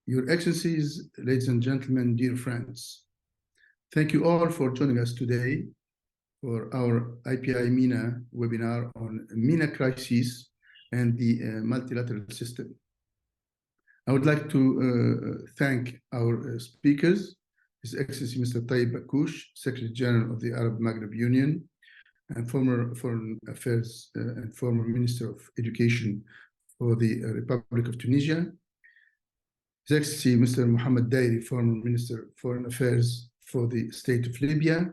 Your Excellencies, ladies and gentlemen, dear friends, thank you all for joining us today for our IPI MENA webinar on MENA crisis and the multilateral system. I would like to thank our speakers, His Excellency Mr. Tayyip Bakush, Secretary General of the Arab Maghreb Union, and former Foreign Affairs and former Minister of Education for the Republic of Tunisia. His Excellency Mr. Mohammed Dairi, former Minister of Foreign Affairs for the State of Libya.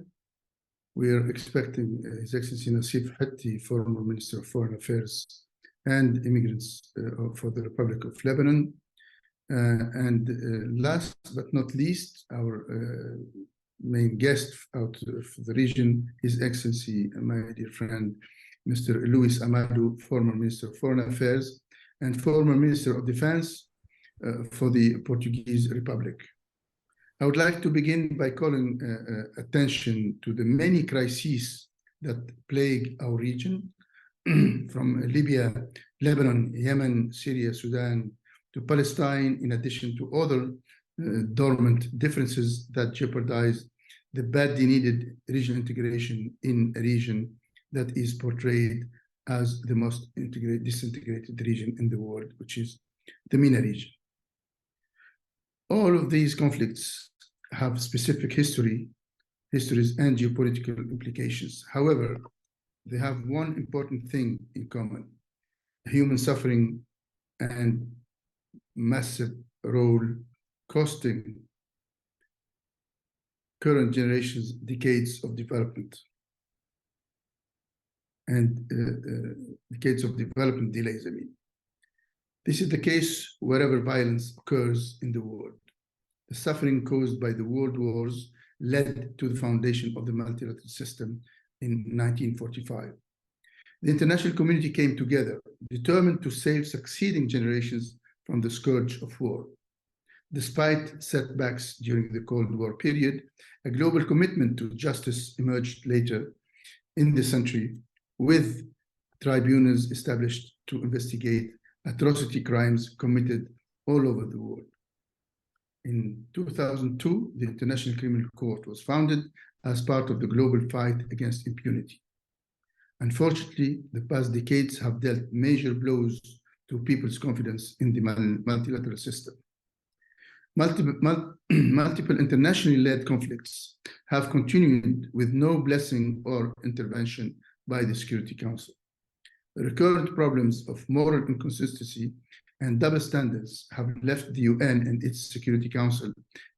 We are expecting His Excellency Nasif Hatti, former Minister of Foreign Affairs and Immigrants for the Republic of Lebanon. Last but not least, our main guest out of the region, His Excellency, my dear friend, Mr. Luis Amado, former Minister of Foreign Affairs and former Minister of Defense for the Portuguese Republic. I would like to begin by calling attention to the many crises that plague our region, from Libya, Lebanon, Yemen, Syria, Sudan, to Palestine, in addition to other dormant differences that jeopardize the badly needed regional integration in a region that is portrayed as the most disintegrated region in the world, which is the MENA region. All of these conflicts have specific histories and geopolitical implications. However, they have one important thing in common: human suffering and massive role costing current generations decades of development and decades of development delays, I mean. This is the case wherever violence occurs in the world. The suffering caused by the world wars led to the foundation of the multilateral system in 1945. The international community came together, determined to save succeeding generations from the scourge of war. Despite setbacks during the Cold War period, a global commitment to justice emerged later in the century, with tribunals established to investigate atrocity crimes committed all over the world. In 2002, the International Criminal Court was founded as part of the global fight against impunity. Unfortunately, the past decades have dealt major blows to people's confidence in the multilateral system. Multiple internationally led conflicts have continued with no blessing or intervention by the Security Council. Recurrent problems of moral inconsistency and double standards have left the UN and its Security Council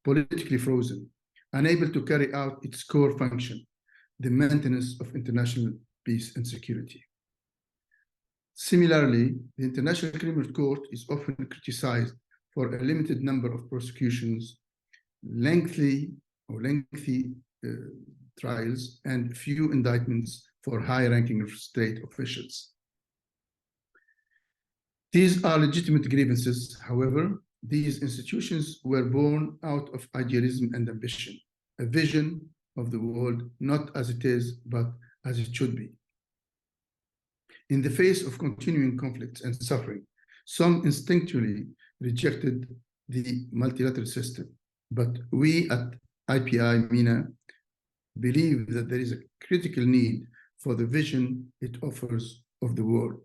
politically frozen, unable to carry out its core function, the maintenance of international peace and security. Similarly, the International Criminal Court is often criticized for a limited number of prosecutions, lengthy trials, and few indictments for high-ranking state officials. These are legitimate grievances. However, these institutions were born out of idealism and ambition, a vision of the world not as it is, but as it should be. In the face of continuing conflicts and suffering, some instinctually rejected the multilateral system, but we at IPI MENA believe that there is a critical need for the vision it offers of the world,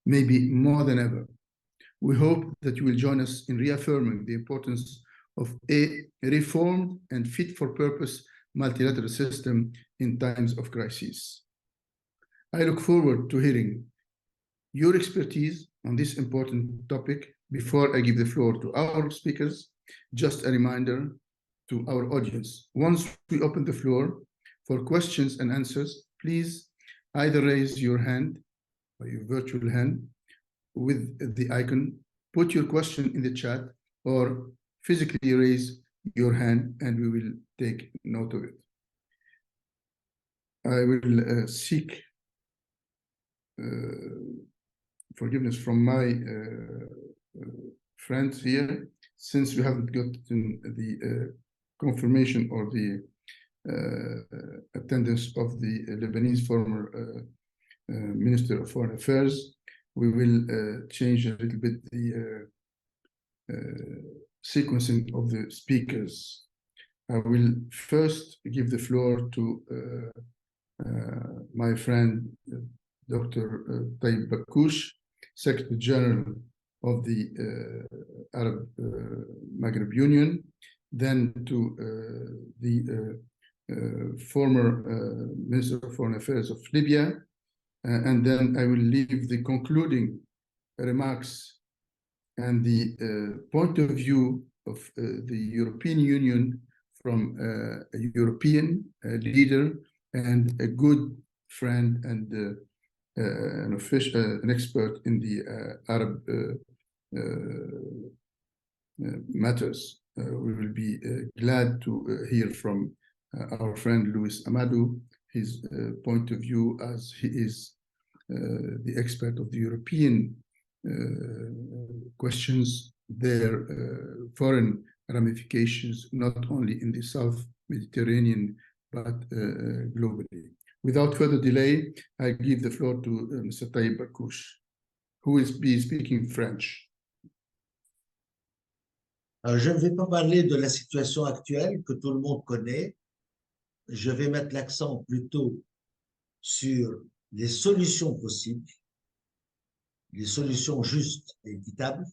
maybe more than ever. We hope that you will join us in reaffirming the importance of a reformed and fit-for-purpose multilateral system in times of crisis. I look forward to hearing your expertise on this important topic. Before I give the floor to our speakers, just a reminder to our audience: once we open the floor for questions and answers, please either raise your hand or your virtual hand with the icon, put your question in the chat, or physically raise your hand and we will take note of it. I will seek forgiveness from my friends here, since we haven't gotten the confirmation or the attendance of the Lebanese former Minister of Foreign Affairs. We will change a little bit the sequencing of the speakers. I will first give the floor to my friend, Dr. Taib Bakush, Secretary General of the Arab Maghreb Union, then to the former Minister of Foreign Affairs of Libya, and then I will leave the concluding remarks and the point of view of the European Union from a European leader and a good friend and an expert in the Arab matters. We will be glad to hear from our friend Luis Amado, his point of view, as he is the expert of the European questions, their foreign ramifications, not only in the South Mediterranean, but globally. Without further delay, I give the floor to Mr. Taib Bakush, who will be speaking French. Alors, je ne vais pas parler de la situation actuelle que tout le monde connaît. Je vais mettre l'accent plutôt sur les solutions possibles, les solutions justes et équitables,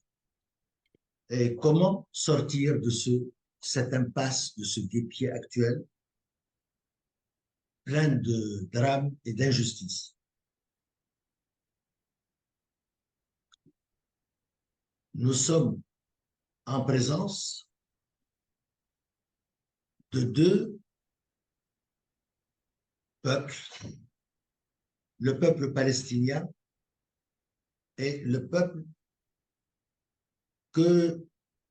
et comment sortir de cette impasse, de ce guêpier actuel, plein de drames et d'injustices. Nous sommes en présence de deux peuples, le peuple palestinien et le peuple que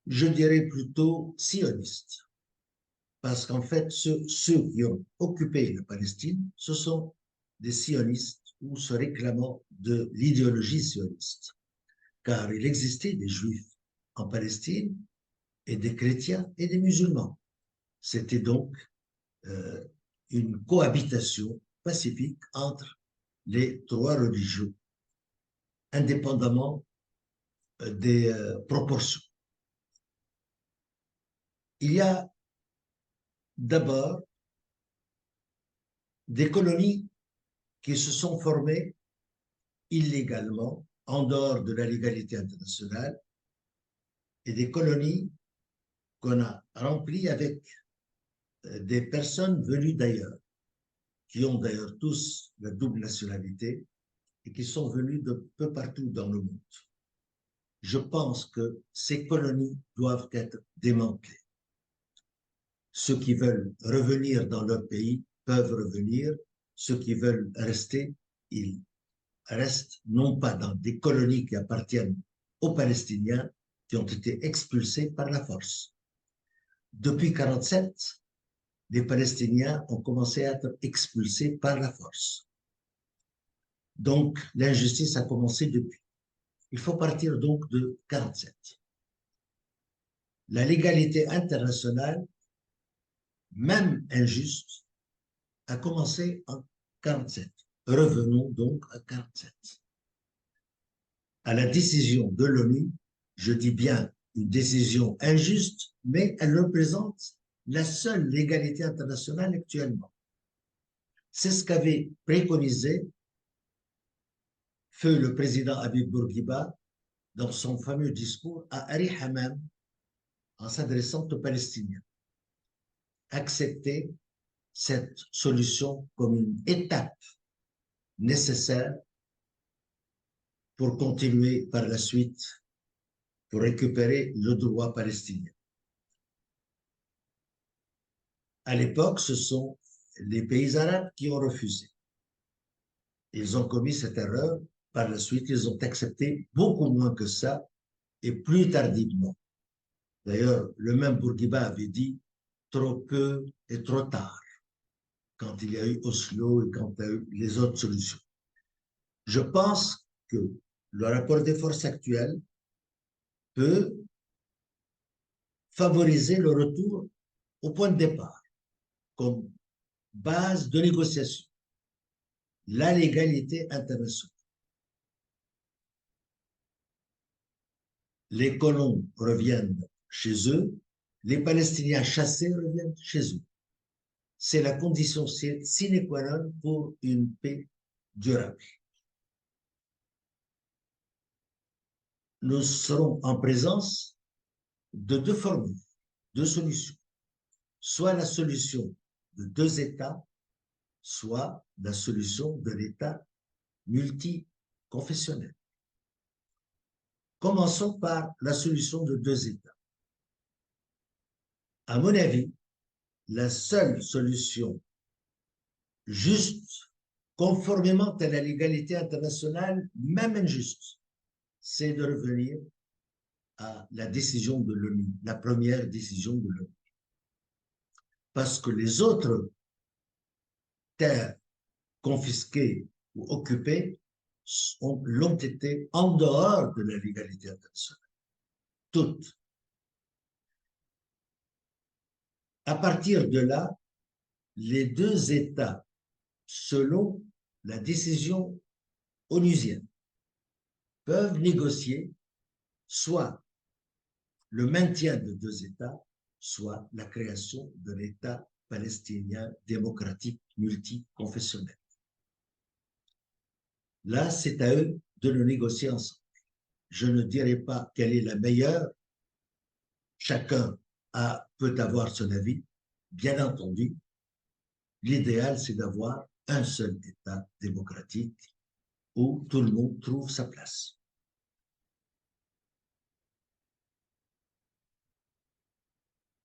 je dirais plutôt sioniste. Parce qu'en fait, ceux qui ont occupé la Palestine, ce sont des sionistes ou se réclamant de l'idéologie sioniste. Car il existait des juifs en Palestine et des chrétiens et des musulmans. C'était donc une cohabitation pacifique entre les trois religions, indépendamment des proportions. Il y a d'abord des colonies qui se sont formées illégalement, en dehors de la légalité internationale, et des colonies qu'on a remplies avec des personnes venues d'ailleurs, qui ont d'ailleurs tous la double nationalité et qui sont venues de peu partout dans le monde. Je pense que ces colonies doivent être démantelées. Ceux qui veulent revenir dans leur pays peuvent revenir. Ceux qui veulent rester, ils restent non pas dans des colonies qui appartiennent aux Palestiniens qui ont été expulsés par la force. Depuis 1947, les Palestiniens ont commencé à être expulsés par la force. Donc, l'injustice a commencé depuis. Il faut partir donc de 1947. La légalité internationale, même injuste, a commencé en 1947. Revenons donc à 1947. À la décision de l'ONU, je dis bien une décision injuste, mais elle représente la seule légalité internationale actuellement. C'est ce qu'avait préconisé feu le président Habib Bourguiba dans son fameux discours à Ari Hamam en s'adressant aux Palestiniens. Accepter cette solution comme une étape nécessaire pour continuer par la suite, pour récupérer le droit palestinien. À l'époque, ce sont les pays arabes qui ont refusé. Ils ont commis cette erreur. Par la suite, ils ont accepté beaucoup moins que ça et plus tardivement. D'ailleurs, le même Bourguiba avait dit trop peu et trop tard quand il y a eu Oslo et quand il y a eu les autres solutions. Je pense que le rapport des forces actuel peut favoriser le retour au point de départ comme base de négociation, la légalité internationale. les colons reviennent chez eux, les Palestiniens chassés reviennent chez eux. C'est la condition sine qua non pour une paix durable. Nous serons en présence de deux formules, deux solutions. Soit la solution de deux États, soit la solution de l'État multiconfessionnel. Commençons par la solution de deux États. À mon avis, la seule solution juste, conformément à la légalité internationale, même injuste, c'est de revenir à la décision de l'ONU, la première décision de l'ONU. Parce que les autres terres confisquées ou occupées l'ont été en dehors de la légalité internationale. Toutes. À partir de là, les deux États, selon la décision onusienne, peuvent négocier soit le maintien de deux États, soit la création de l'État palestinien démocratique multiconfessionnel. Là, c'est à eux de le négocier ensemble. Je ne dirai pas quelle est la meilleure. Chacun peut avoir son avis. Bien entendu, l'idéal, c'est d'avoir un seul État démocratique où tout le monde trouve sa place.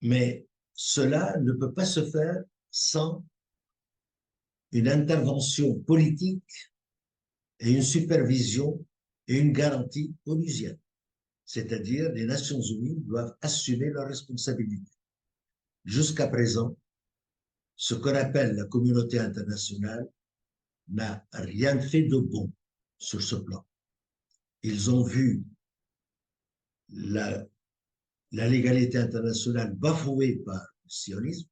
Mais cela ne peut pas se faire sans une intervention politique et une supervision et une garantie onusienne. C'est-à-dire, les Nations Unies doivent assumer leurs responsabilités. Jusqu'à présent, ce qu'on appelle la communauté internationale n'a rien fait de bon sur ce plan. Ils ont vu la légalité internationale bafouée par le sionisme,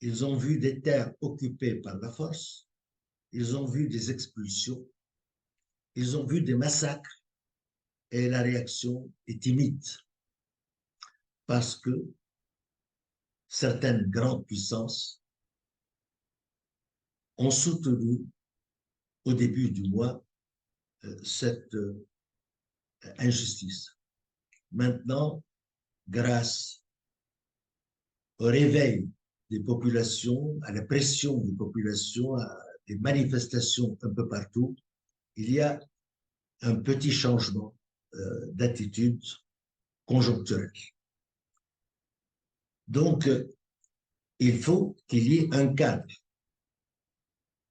ils ont vu des terres occupées par la force, ils ont vu des expulsions, ils ont vu des massacres, et la réaction est timide parce que certaines grandes puissances ont soutenu au début du mois cette injustice. Maintenant, grâce au réveil des populations, à la pression des populations, à des manifestations un peu partout, il y a un petit changement d'attitude conjoncturelle. Donc, il faut qu'il y ait un cadre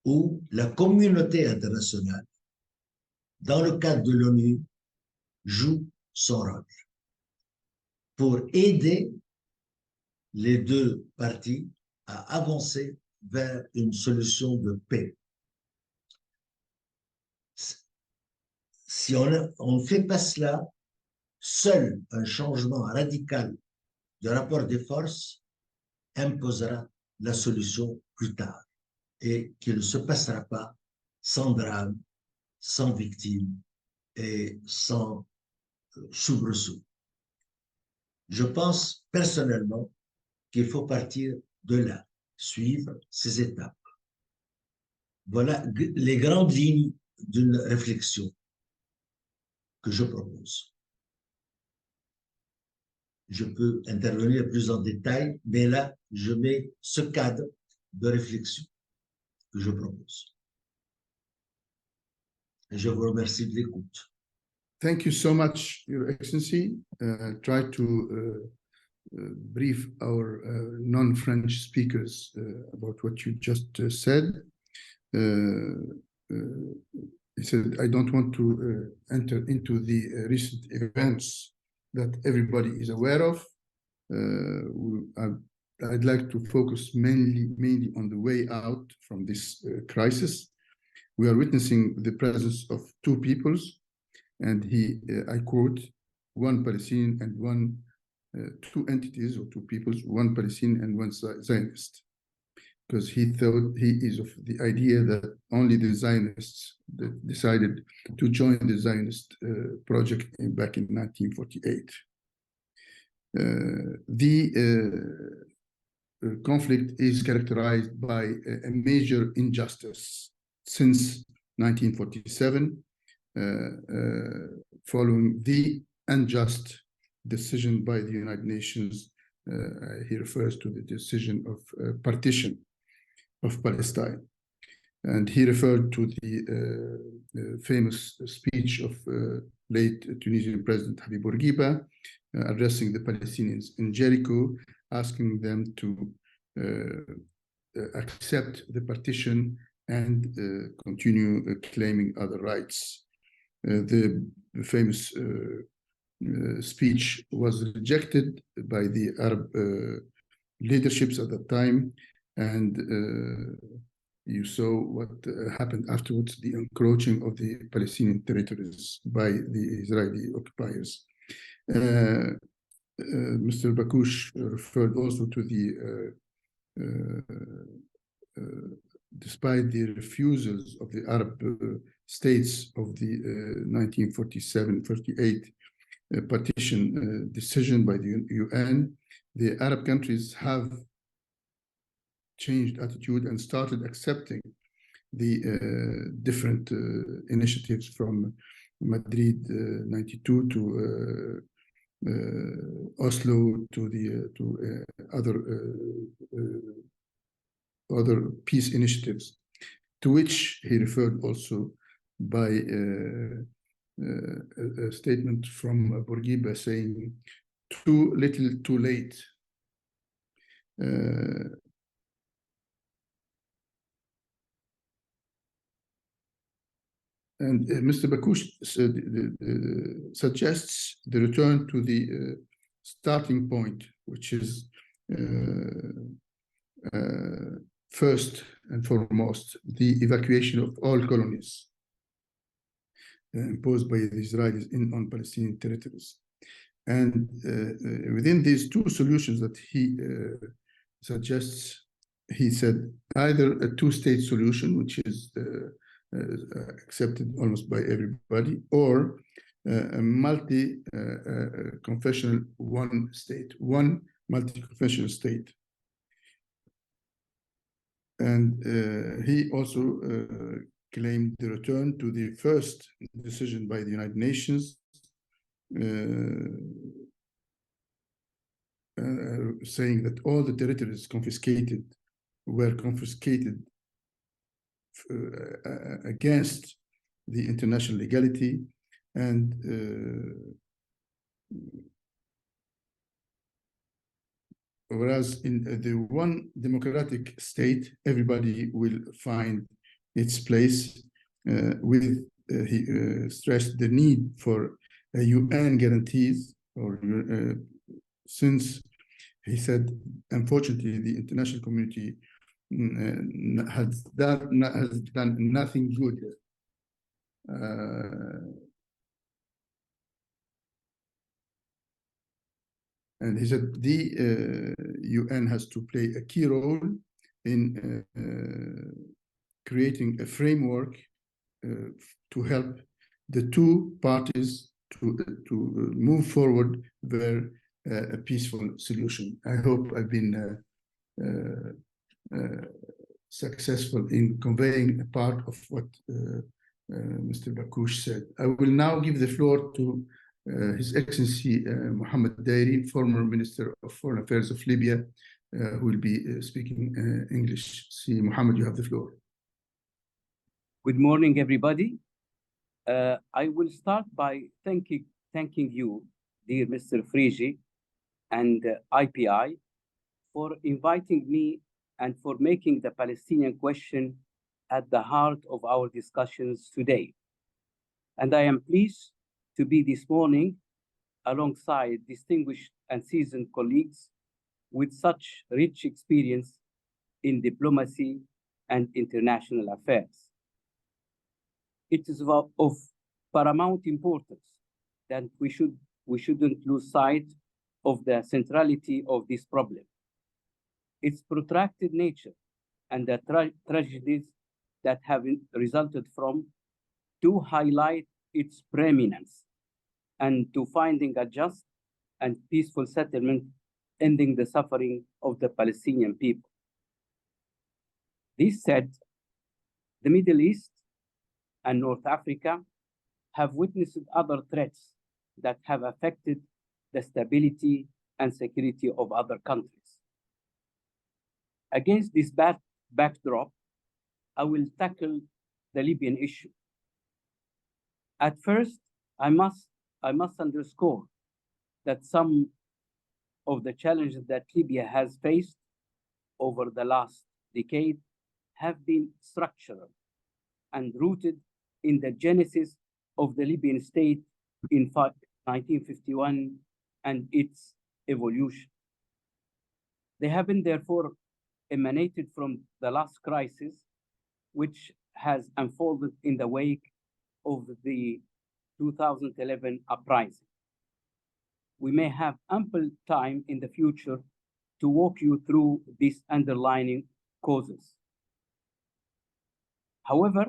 où la communauté internationale, dans le cadre de l'ONU, joue son rôle pour aider les deux parties à avancer vers une solution de paix. Si on ne fait pas cela, seul un changement radical de rapport des forces imposera la solution plus tard et qu'il ne se passera pas sans drame, sans victime et sans soubresaut. Je pense personnellement qu'il faut partir de là, suivre ces étapes. Voilà les grandes lignes d'une réflexion que je propose. Je peux intervenir plus en détail, mais là, je mets ce cadre de réflexion que je propose. Et je vous remercie de l'écoute. Thank you so much, Your Excellency. Try to brief our non-French speakers about what you just said. He said, I don't want to enter into the recent events that everybody is aware of. I'd like to focus mainly on the way out from this crisis. We are witnessing the presence of two peoples, and I quote, one Palestinian and two entities or two peoples, one Palestinian and one Zionist. because he thought he is of the idea that only the Zionists that decided to join the Zionist project back in 1948. The conflict is characterized by a major injustice since 1947, following the unjust decision by the United Nations. He refers to the decision of partition of Palestine. And he referred to the famous speech of late Tunisian President Habib Bourguiba, addressing the Palestinians in Jericho, asking them to accept the partition and continue claiming other rights. The famous speech was rejected by the Arab leaderships at that time, and you saw what happened afterwards, the encroaching of the Palestinian territories by the Israeli occupiers. Mr. Bakoush referred also to the, despite the refusals of the Arab states of the 1947-48 partition decision by the UN, the Arab countries have changed attitude and started accepting the different initiatives from Madrid 92 to Oslo to the other peace initiatives, to which he referred also by a statement from Bourguiba saying, "Too little, too late." And Mr. Bakoush suggests the return to the starting point, which is first and foremost the evacuation of all colonies imposed by the Israelis on Palestinian territories. And within these two solutions that he suggests, he said either a two-state solution, which is accepted almost by everybody, or a multi-confessional one multi-confessional state. And he also claimed the return to the first decision by the United Nations, saying that all the territories confiscated were confiscated against the international legality, and whereas in the one democratic state, everybody will find its place. He stressed the need for UN guarantees, or since he said, unfortunately, the international community has done nothing good. And he said the UN has to play a key role in creating a framework to help the two parties to move forward their a peaceful solution. I hope I've been successful in conveying a part of what Mr. Bakoush said. I will now give the floor to His Excellency Mohammed Dairi, former Minister of Foreign Affairs of Libya, who will be speaking English. See, Mohammed, you have the floor. Good morning, everybody. I will start by thanking you, dear Mr. Friji, and IPI for inviting me and for making the Palestinian question at the heart of our discussions today. And I am pleased to be this morning alongside distinguished and seasoned colleagues with such rich experience in diplomacy and international affairs. It is of paramount importance that we shouldn't lose sight of the centrality of this problem, its protracted nature, and the tragedies that have resulted from, to highlight its preeminence and to finding a just and peaceful settlement, ending the suffering of the Palestinian people. This said, the Middle East and North Africa have witnessed other threats that have affected the stability and security of other countries. Against this backdrop, I will tackle the Libyan issue. At first, I must underscore that some of the challenges that Libya has faced over the last decade have been structural and rooted in the genesis of the Libyan state in 1951 and its evolution. They have been therefore emanated from the last crisis, which has unfolded in the wake of the 2011 uprising. We may have ample time in the future to walk you through these underlying causes. However,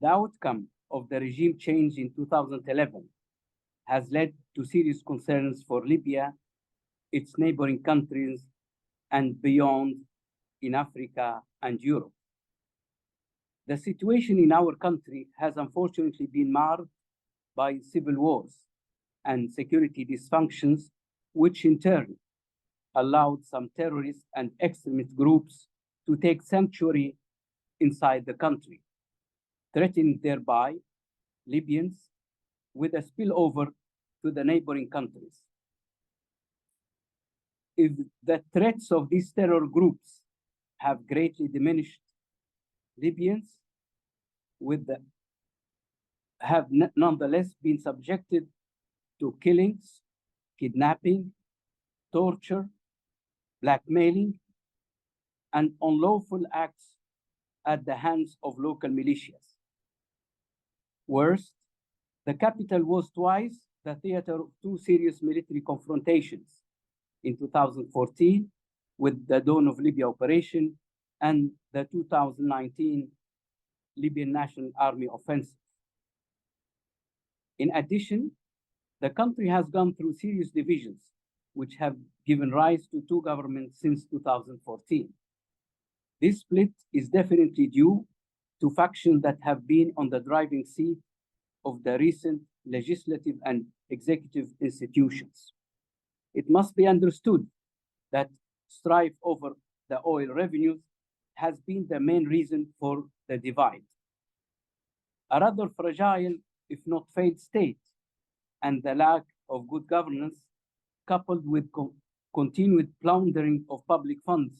the outcome of the regime change in 2011 has led to serious concerns for Libya, its neighboring countries, and beyond in Africa and Europe. The situation in our country has unfortunately been marred by civil wars and security dysfunctions, which in turn allowed some terrorist and extremist groups to take sanctuary inside the country, threatening thereby Libyans with a spillover to the neighboring countries. If the threats of these terror groups have greatly diminished, Libyans have nonetheless been subjected to killings, kidnapping, torture, blackmailing, and unlawful acts at the hands of local militias. Worst, the capital was twice the theater of two serious military confrontations in 2014 with the Dawn of Libya operation and the 2019 Libyan National Army offensive. In addition, the country has gone through serious divisions, which have given rise to two governments since 2014. This split is definitely due to factions that have been on the driving seat of the recent legislative and executive institutions. It must be understood that strife over the oil revenues has been the main reason for the divide. A rather fragile, if not failed state, and the lack of good governance, coupled with continued plundering of public funds,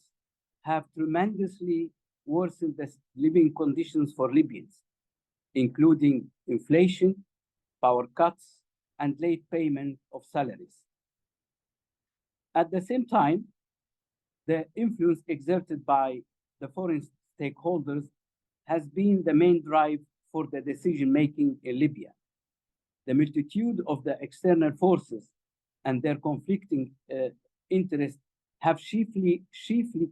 have tremendously worsened the living conditions for Libyans, including inflation, power cuts, and late payment of salaries. At the same time, the influence exerted by the foreign stakeholders has been the main drive for the decision-making in Libya. The multitude of the external forces and their conflicting interests have chiefly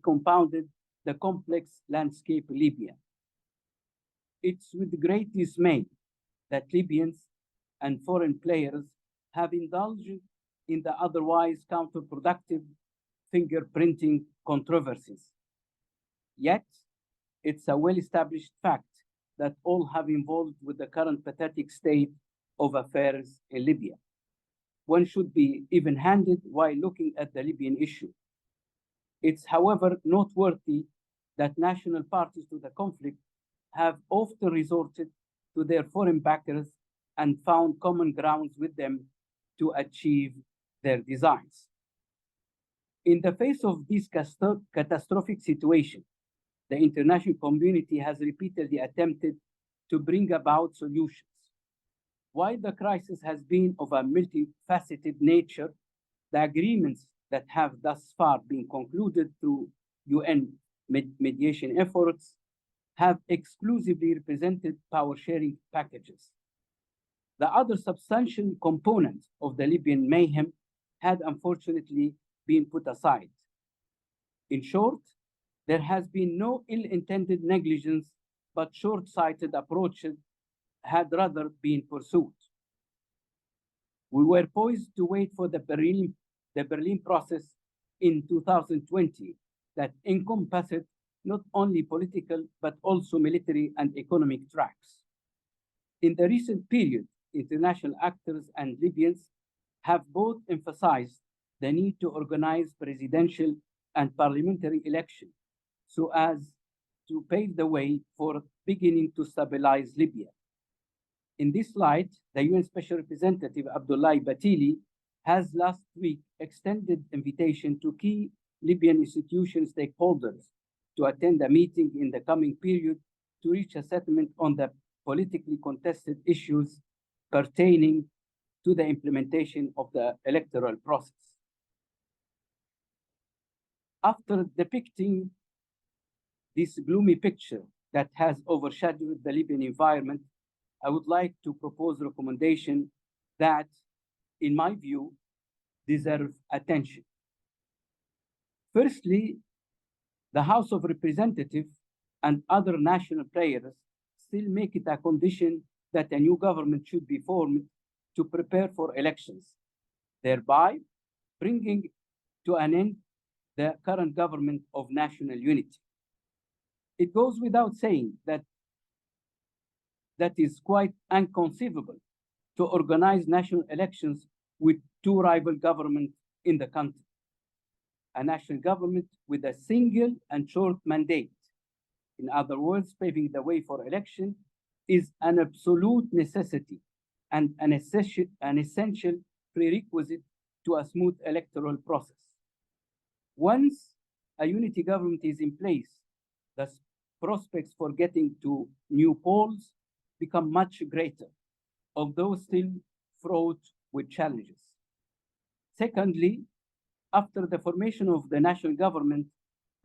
compounded the complex landscape in Libya. It's with great dismay that Libyans and foreign players have indulged in the otherwise counterproductive fingerprinting controversies. Yet, it's a well-established fact that all have involved with the current pathetic state of affairs in Libya. One should be even-handed while looking at the Libyan issue. It's, however, noteworthy that national parties to the conflict have often resorted to their foreign backers and found common grounds with them to achieve their designs. In the face of this catastrophic situation, the international community has repeatedly attempted to bring about solutions. While the crisis has been of a multifaceted nature, the agreements that have thus far been concluded through UN mediation efforts have exclusively represented power-sharing packages. The other substantial component of the Libyan mayhem had unfortunately been put aside. In short, There has been no ill-intended negligence, but short-sighted approaches had rather been pursued. We were poised to wait for the Berlin process in 2020 that encompassed not only political, but also military and economic tracks. In the recent period, international actors and Libyans have both emphasized the need to organize presidential and parliamentary elections so as to pave the way for beginning to stabilize Libya. In this light, the UN Special Representative Abdullah Batili has last week extended invitation to key Libyan institution stakeholders to attend a meeting in the coming period to reach a settlement on the politically contested issues pertaining to the implementation of the electoral process. After depicting this gloomy picture that has overshadowed the Libyan environment, I would like to propose a recommendation that, in my view, deserve attention. Firstly, the House of Representatives and other national players still make it a condition that a new government should be formed to prepare for elections, thereby bringing to an end the current government of national unity. It goes without saying that is quite inconceivable to organize national elections with two rival governments in the country. A national government with a single and short mandate. In other words, paving the way for election is an absolute necessity and an essential prerequisite to a smooth electoral process. Once a unity government is in place, the prospects for getting to new polls become much greater, although still fraught with challenges. Secondly, after the formation of the national government,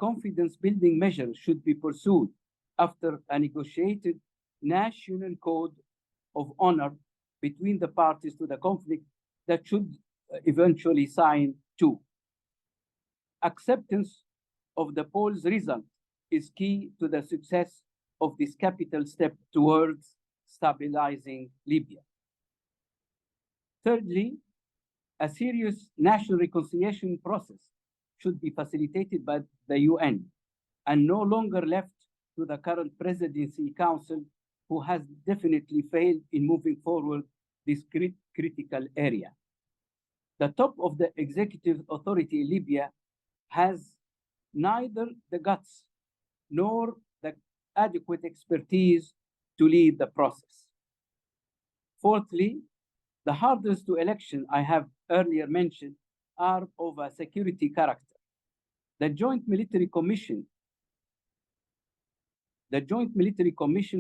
confidence-building measures should be pursued after a negotiated national code of honor between the parties to the conflict that should eventually sign too. Acceptance of the polls result is key to the success of this capital step towards stabilizing Libya. Thirdly, a serious national reconciliation process should be facilitated by the UN and no longer left to the current Presidency Council, who has definitely failed in moving forward this critical area. The top of the executive authority in Libya has neither the guts nor the adequate expertise to lead the process. Fourthly, the hurdles to election I have earlier mentioned are of a security character. The Joint Military Commission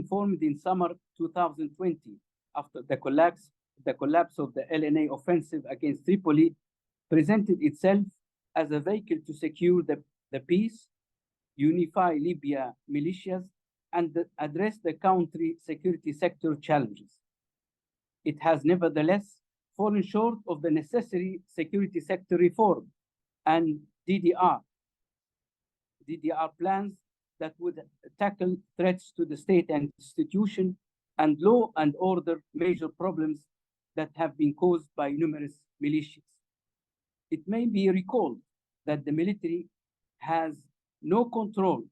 formed in summer 2020 after the collapse of the LNA offensive against Tripoli presented itself as a vehicle to secure the peace, unify Libya militias, and address the country security sector challenges. It has nevertheless fallen short of the necessary security sector reform and DDR plans that would tackle threats to the state and institution and law and order major problems that have been caused by numerous militias. It may be recalled that the military has no control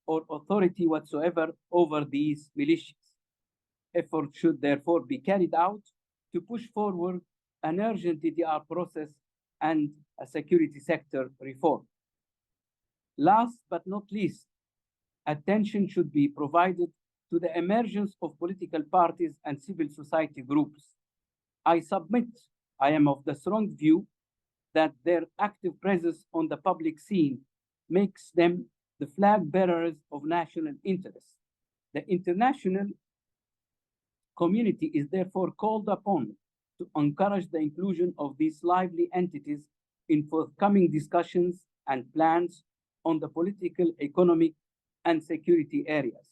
or authority whatsoever over these militias. Efforts should therefore be carried out to push forward an urgent DDR process and a security sector reform. Last but not least, attention should be provided to the emergence of political parties and civil society groups. I am of the strong view that their active presence on the public scene makes them the flag bearers of national interest. The international community is therefore called upon to encourage the inclusion of these lively entities in forthcoming discussions and plans on the political, economic, and security areas.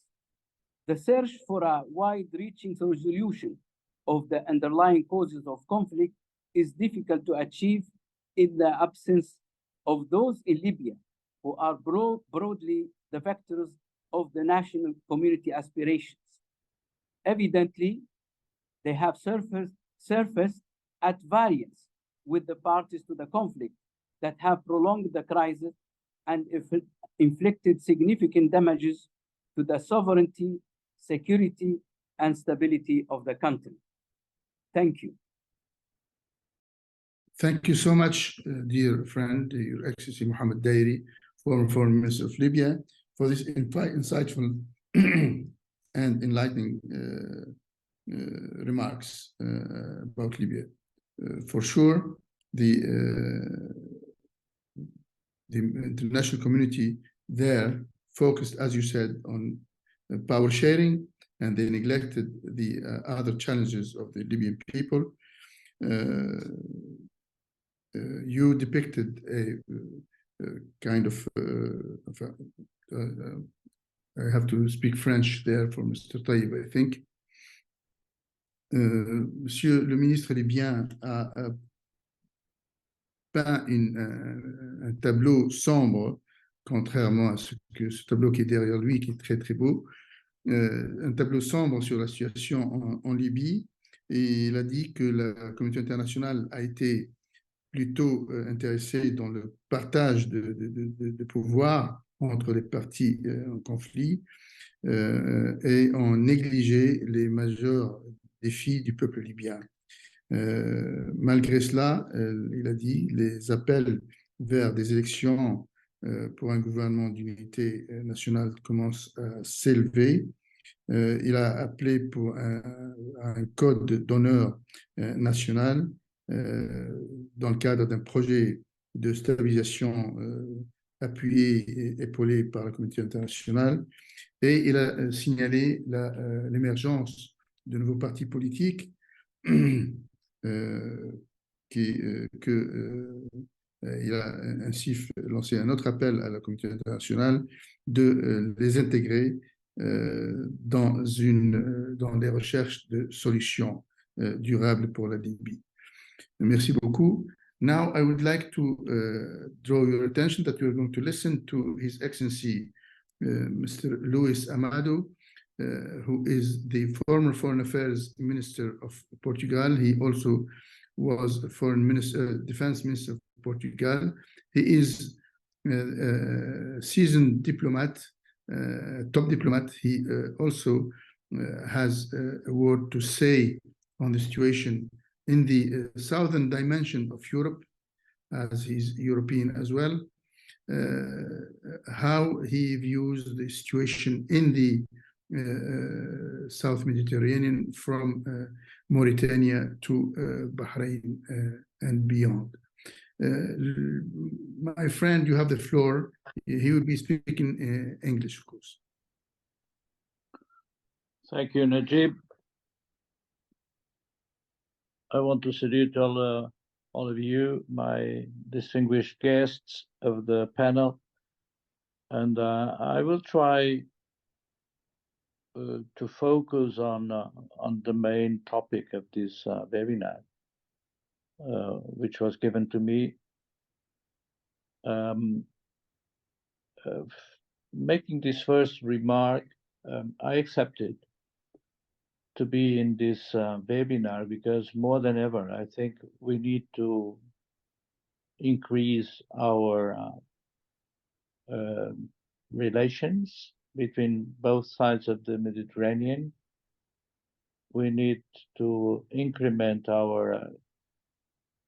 The search for a wide-reaching resolution of the underlying causes of conflict is difficult to achieve in the absence of those in Libya who are broadly the vectors of the national community aspirations. Evidently, they have surfaced at variance with the parties to the conflict that have prolonged the crisis and inflicted significant damages to the sovereignty, security, and stability of the country. Thank you. Thank you so much, dear friend, Your Excellency Mohammed Dairi, former Foreign Minister of Libya, for this insightful and enlightening remarks about Libya. For sure, the international community there focused, as you said, on power sharing, and they neglected the other challenges of the Libyan people. You depicted a kind of, I have to speak French there for Mr. Tayyib, I think. Monsieur le ministre libyen a peint un tableau sombre, contrairement à ce tableau qui est derrière lui, qui est très très beau, un tableau sombre sur la situation en Libye, et il a dit que la communauté internationale a été plutôt intéressée dans le partage de pouvoir entre les parties en conflit et ont négligé les majeurs défis du peuple libyen. Malgré cela, il a dit, les appels vers des élections pour un gouvernement d'unité nationale commencent à s'élever. Il a appelé pour un code d'honneur national dans le cadre d'un projet de stabilisation appuyé et épaulé par la communauté internationale. Et il a signalé l'émergence de nouveaux partis politiques il a ainsi lancé un autre appel à la communauté internationale de les intégrer dans les recherches de solutions durables pour la Libye. Merci beaucoup. Now, I would like to draw your attention that we are going to listen to His Excellency Mr. Luis Amado, who is the former Foreign Affairs Minister of Portugal. He also was the Defense Minister of Portugal. He is a seasoned diplomat, top diplomat. He also has a word to say on the situation in the southern dimension of Europe, as he's European as well, how he views the situation in the South Mediterranean from Mauritania to Bahrain and beyond. My friend, you have the floor. He will be speaking English, of course. Thank you, Nejib. I want to salute all of you, my distinguished guests of the panel, and I will try to focus on the main topic of this webinar, which was given to me. Making this first remark, I accepted to be in this webinar because more than ever, I think we need to increase our relations between both sides of the Mediterranean. We need to increment our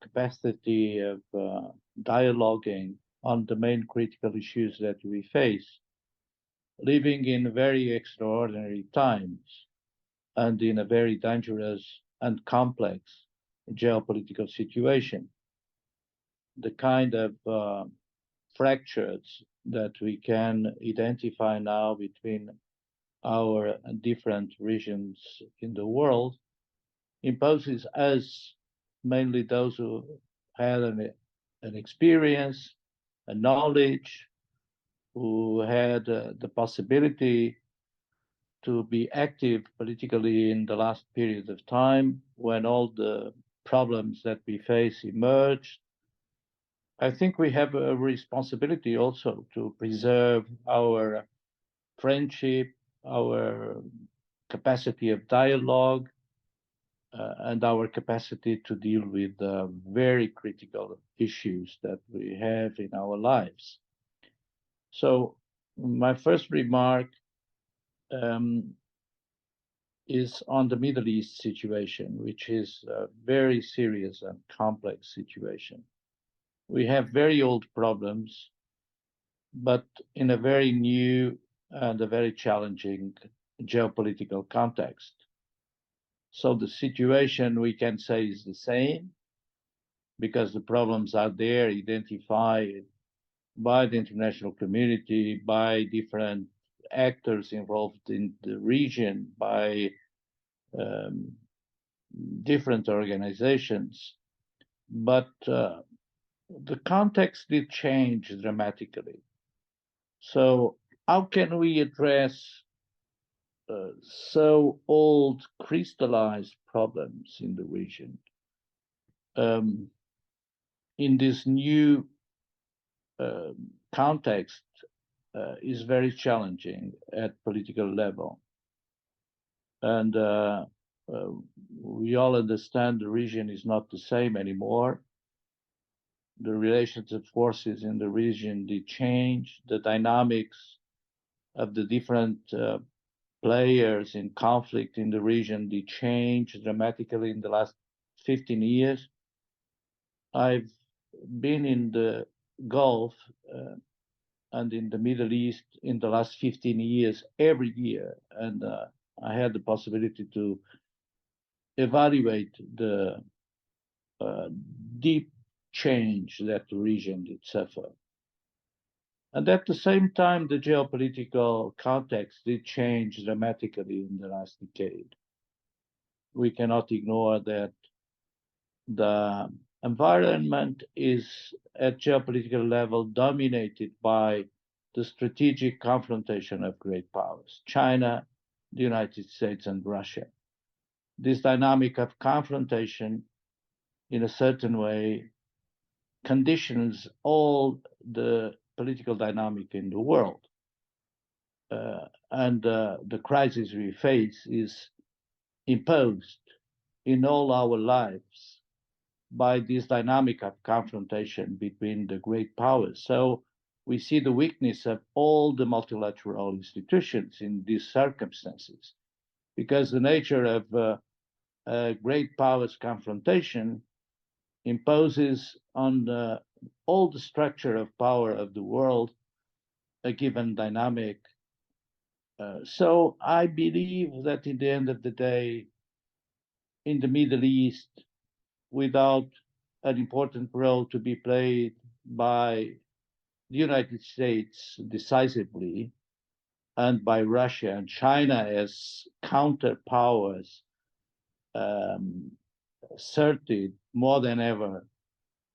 capacity of dialoguing on the main critical issues that we face, living in very extraordinary times and in a very dangerous and complex geopolitical situation. The kind of fractures that we can identify now between our different regions in the world imposes us, mainly those who had an experience, a knowledge, who had the possibility to be active politically in the last period of time when all the problems that we face emerged. I think we have a responsibility also to preserve our friendship, our capacity of dialogue, and our capacity to deal with very critical issues that we have in our lives. So my first remark is on the Middle East situation, which is a very serious and complex situation. We have very old problems, but in a very new and a very challenging geopolitical context. So the situation, we can say, is the same because the problems are there, identified by the international community, by different actors involved in the region, by different organizations. But the context did change dramatically. So how can we address so old crystallized problems in the region in this new context is very challenging at political level. And we all understand the region is not the same anymore. The relations of forces in the region did change. The dynamics of the different players in conflict in the region did change dramatically in the last 15 years. I've been in the Gulf and in the Middle East in the last 15 years, every year. And I had the possibility to evaluate the deep change that the region did suffer. And at the same time, the geopolitical context did change dramatically in the last decade. We cannot ignore that the environment is at geopolitical level dominated by the strategic confrontation of great powers, China, the United States, and Russia. This dynamic of confrontation, in a certain way, conditions all the political dynamic in the world. And the crisis we face is imposed in all our lives by this dynamic of confrontation between the great powers. So we see the weakness of all the multilateral institutions in these circumstances, because the nature of great powers confrontation imposes on all the structure of power of the world a given dynamic. So I believe that in the end of the day, in the Middle East, without an important role to be played by the United States decisively and by Russia and China as counterpowers, asserted more than ever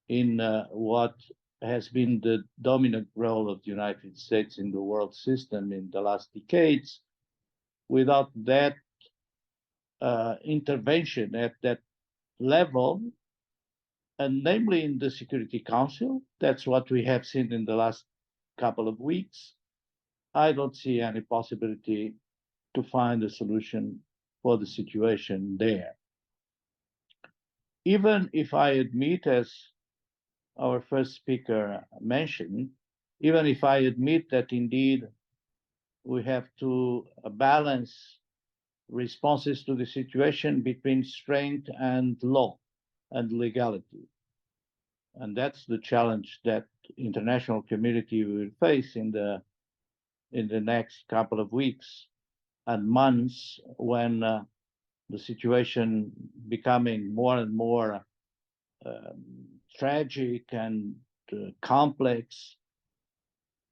in what has been the dominant role of the United States in the world system in the last decades. Without that intervention at that level, and namely in the Security Council, that's what we have seen in the last couple of weeks, I don't see any possibility to find a solution for the situation there. Even if I admit, as our first speaker mentioned, even if I admit that indeed we have to balance responses to the situation between strength and law and legality. And that's the challenge that international community will face in the next couple of weeks and months, when the situation becoming more and more tragic and complex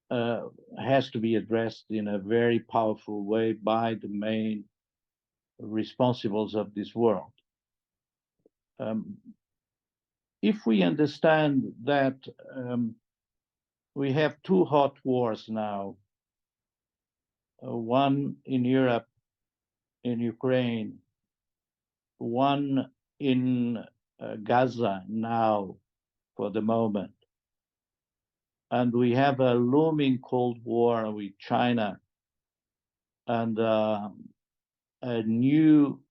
has to be addressed in a very powerful way by the main responsibles of this world. If we understand that we have two hot wars now, one in Europe, in Ukraine, one in Gaza now for the moment, and we have a looming Cold War with China and a new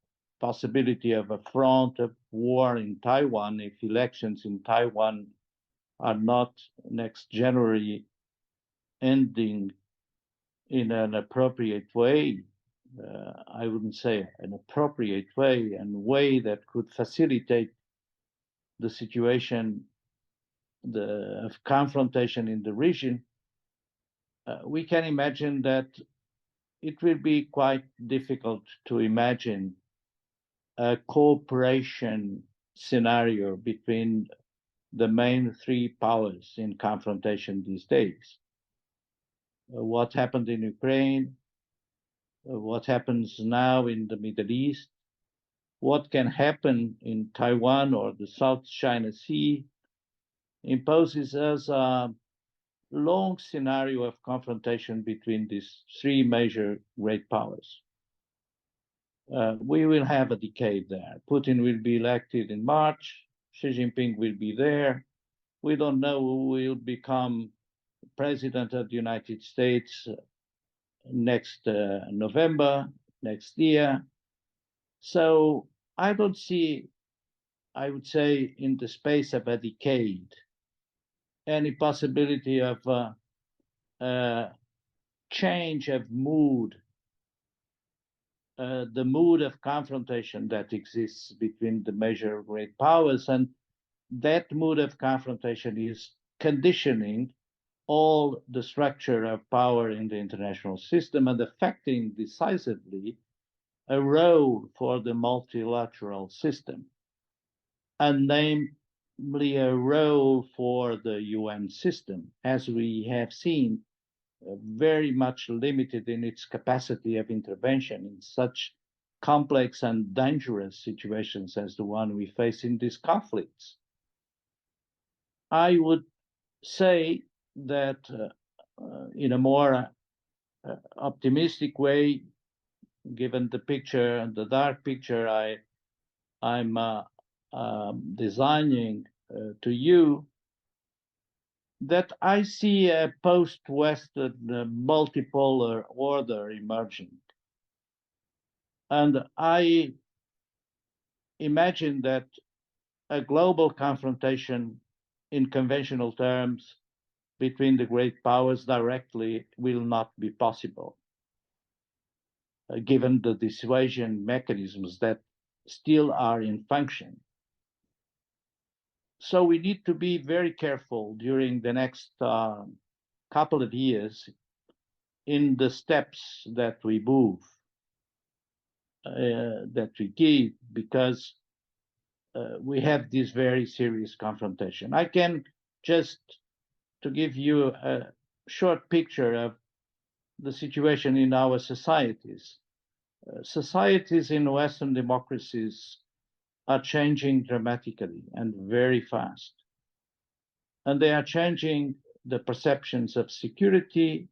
possibility of a front of war in Taiwan if elections in Taiwan are not next January ending in an appropriate way. I wouldn't say an appropriate way, and way that could facilitate the situation of confrontation in the region. We can imagine that it will be quite difficult to imagine a cooperation scenario between the main three powers in confrontation these days. What happened in Ukraine, what happens now in the Middle East, what can happen in Taiwan or the South China Sea, imposes us a long scenario of confrontation between these three major great powers. We will have a decade there. Putin will be elected in March. Xi Jinping will be there. We don't know who will become president of the United States next November, next year. So I don't see, I would say, in the space of a decade, any possibility of change of mood, the mood of confrontation that exists between the major great powers. And that mood of confrontation is conditioning all the structure of power in the international system and affecting decisively a role for the multilateral system, and namely a role for the UN system, as we have seen, very much limited in its capacity of intervention in such complex and dangerous situations as the one we face in these conflicts. I would say that in a more optimistic way, given the picture, the dark picture I'm designing to you, that I see a post-Western multipolar order emerging. And I imagine that a global confrontation in conventional terms between the great powers directly will not be possible, given the dissuasion mechanisms that still are in function. So we need to be very careful during the next couple of years in the steps that we move, that we give, because we have this very serious confrontation. I can just, to give you a short picture of the situation in our societies. Societies in Western democracies are changing dramatically and very fast. And they are changing the perceptions of security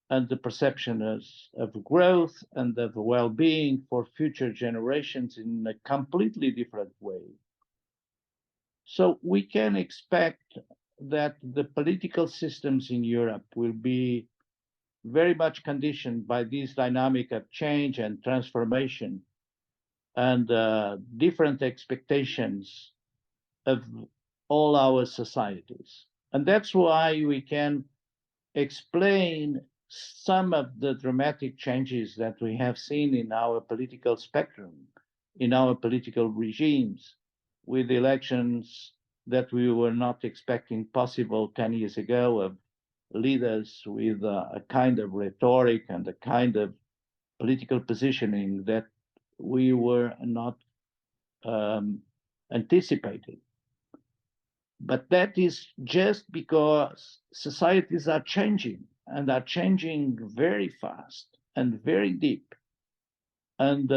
and the perceptions of growth and of well-being for future generations in a completely different way. So we can expect that the political systems in Europe will be very much conditioned by this dynamic of change and transformation and different expectations of all our societies. And that's why we can explain some of the dramatic changes that we have seen in our political spectrum, in our political regimes, with elections that we were not expecting possible 10 years ago, of leaders with a kind of rhetoric and a kind of political positioning that we were not anticipating. But that is just because societies are changing, and are changing very fast and very deep. And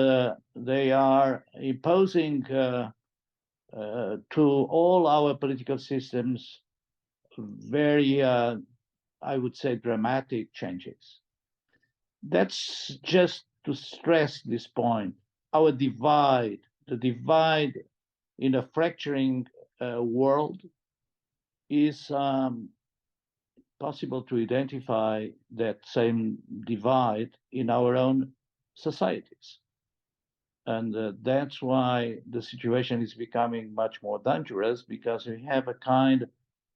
they are imposing to all our political systems very, I would say, dramatic changes. That's just to stress this point. Our divide, the divide in a fracturing world, is possible to identify that same divide in our own societies. And that's why the situation is becoming much more dangerous, because we have a kind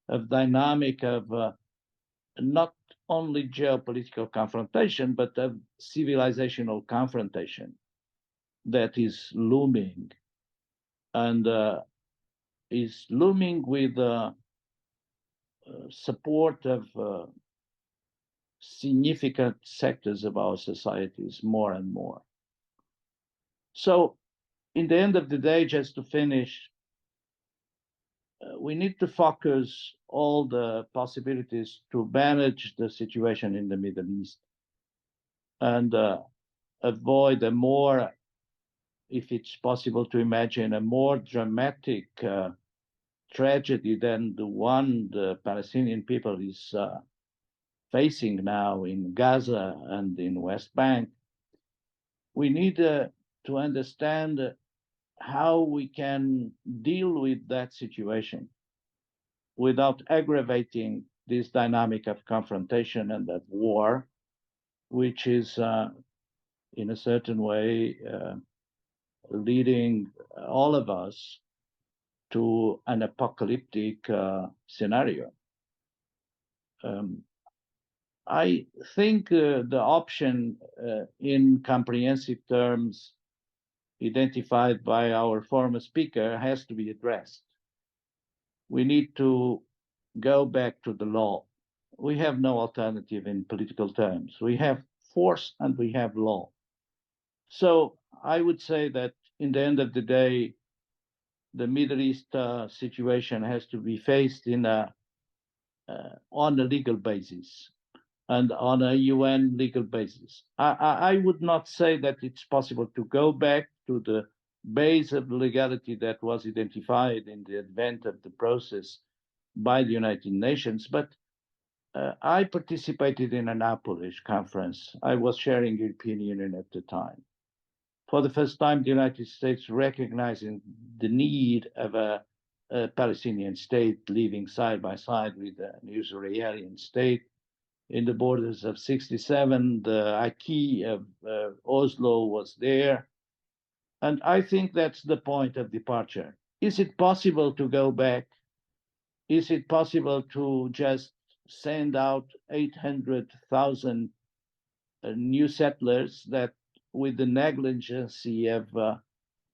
of dynamic of not only geopolitical confrontation, but of civilizational confrontation that is looming, and is looming with support of significant sectors of our societies more and more. So, in the end of the day, just to finish, we need to focus all the possibilities to manage the situation in the Middle East and avoid a more, if it's possible to imagine, a more dramatic tragedy than the one the Palestinian people is facing now in Gaza and in West Bank. We need to understand how we can deal with that situation without aggravating this dynamic of confrontation and of war, which is in a certain way leading all of us to an apocalyptic scenario. I think the option in comprehensive terms identified by our former speaker has to be addressed. We need to go back to the law. We have no alternative in political terms. We have force and we have law. So I would say that in the end of the day, the Middle East situation has to be faced in on a legal basis and on a UN legal basis. I would not say that it's possible to go back to the base of legality that was identified in the advent of the process by the United Nations, but I participated in an Polish conference. I was chairing the European Union at the time. For the first time, the United States recognizing the need of a Palestinian state living side by side with an Israeli state in the borders of 67. The IPI of Oslo was there. And I think that's the point of departure. Is it possible to go back? Is it possible to just send out 800,000 new settlers that, with the negligence of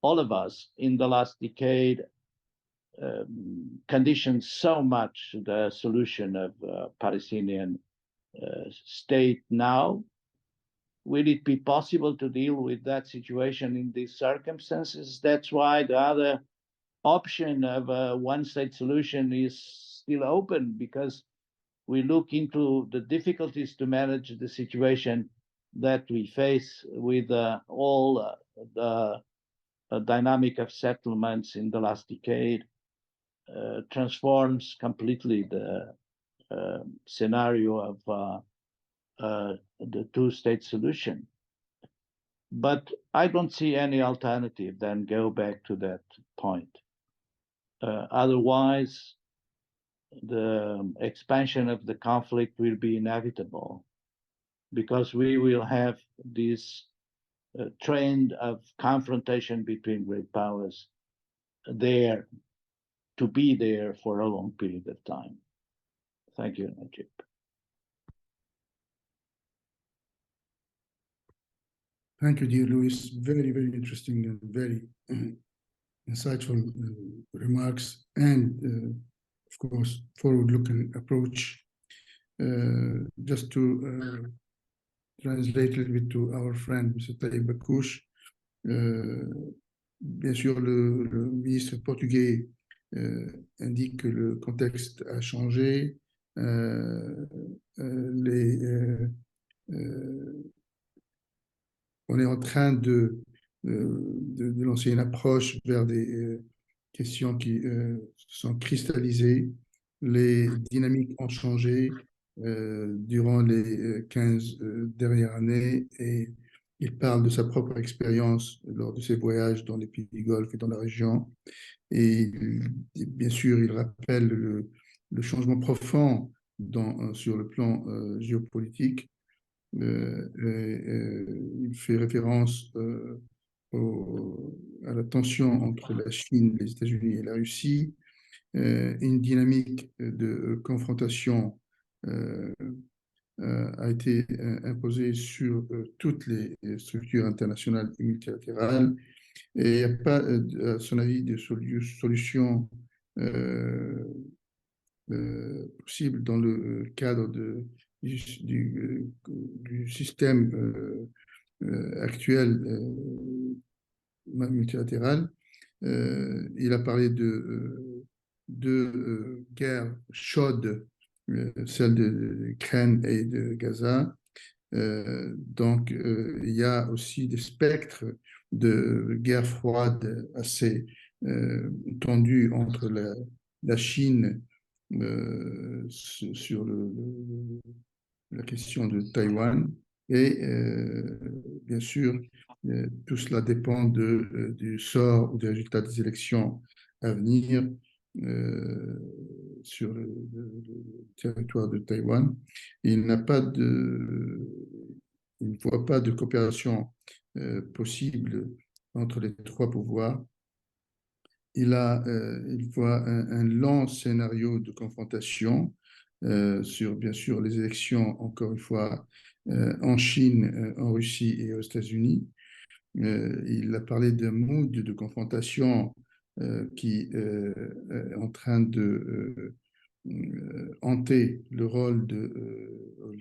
all of us in the last decade, conditioned so much the solution of Palestinian state now? Will it be possible to deal with that situation in these circumstances? That's why the other option of a one-state solution is still open, because we look into the difficulties to manage the situation that we face with all the dynamic of settlements in the last decade transforms completely the scenario of the two-state solution. But I don't see any alternative than go back to that point. Otherwise, the expansion of the conflict will be inevitable, because we will have this trend of confrontation between great powers there to be there for a long period of time. Thank you, Nejib. Thank you, dear Luis. Very, very interesting and very insightful remarks, and of course, forward-looking approach. Just to translate a little bit to our friend, M. Taïb Bakouche, bien sûr, le ministre portugais indique que le contexte a changé. On est en train de lancer une approche vers des questions qui sont cristallisées. Les dynamiques ont changé durant les 15 dernières années, et il parle de sa propre expérience lors de ses voyages dans les pays du Golfe et dans la région. Et bien sûr, il rappelle le changement profond sur le plan géopolitique. Il fait référence à la tension entre la Chine, les États-Unis et la Russie, une dynamique de confrontation a été imposée sur toutes les structures internationales et multilatérales, et il n'y a pas, à son avis, de solution possible dans le cadre du système actuel multilatéral. Il a parlé de guerres chaudes, celle de l'Ukraine et de Gaza. Donc, il y a aussi des spectres de guerre froide assez tendus entre la Chine sur la question de Taïwan. Et bien sûr, tout cela dépend du sort ou des résultats des élections à venir sur le territoire de Taïwan. Il ne voit pas de coopération possible entre les trois pouvoirs. Il voit un long scénario de confrontation sur, bien sûr, les élections, encore une fois, en Chine, en Russie et aux États-Unis. Il a parlé d'un mood de confrontation qui est en train de hanter le rôle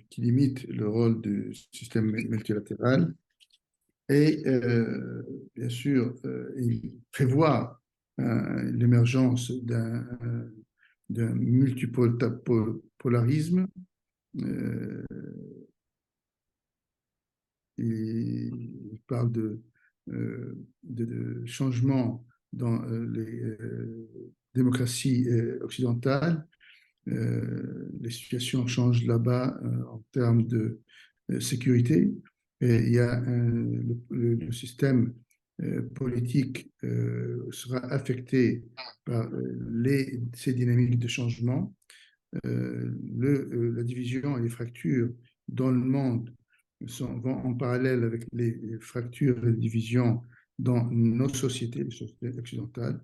qui limite le rôle du système multilatéral. Et bien sûr, il prévoit l'émergence d'un multipolarisme. Il parle de changements dans les démocraties occidentales. Les situations changent là-bas en termes de sécurité. Et il y a le système politique sera affecté par ces dynamiques de changement. La division et les fractures dans le monde vont en parallèle avec les fractures et les divisions dans nos sociétés, les sociétés occidentales,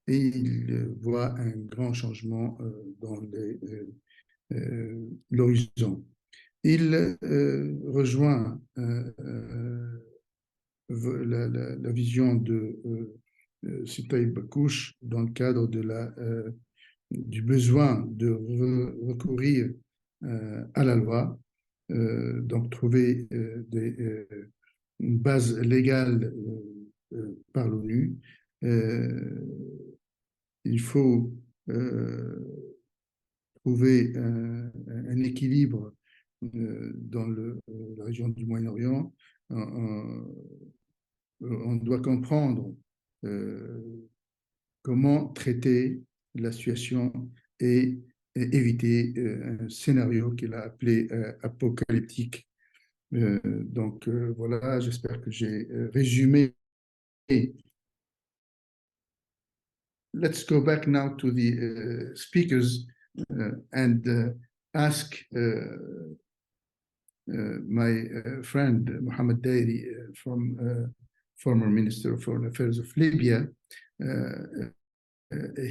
et il voit un grand changement dans l'horizon. Il rejoint la vision de Sitaï Bakouche dans le cadre du besoin de recourir à la loi, donc trouver une base légale par l'ONU. Il faut trouver un équilibre dans la région du Moyen-Orient. On doit comprendre comment traiter la situation et éviter un scénario qu'il a appelé apocalyptique. Donc voilà, j'espère que j'ai résumé. Let's go back now to the speakers and ask my friend Mohammed Dairi, former Minister of Foreign Affairs of Libya.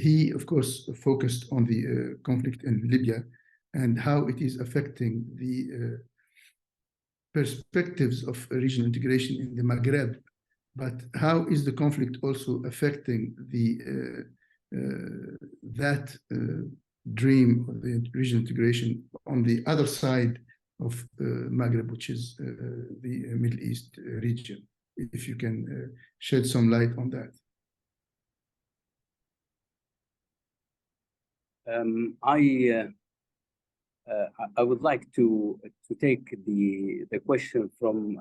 He, of course, focused on the conflict in Libya and how it is affecting the perspectives of regional integration in the Maghreb. But how is the conflict also affecting that dream of the regional integration on the other side of Maghreb, which is the Middle East region? If you can shed some light on that. I would like to take the question from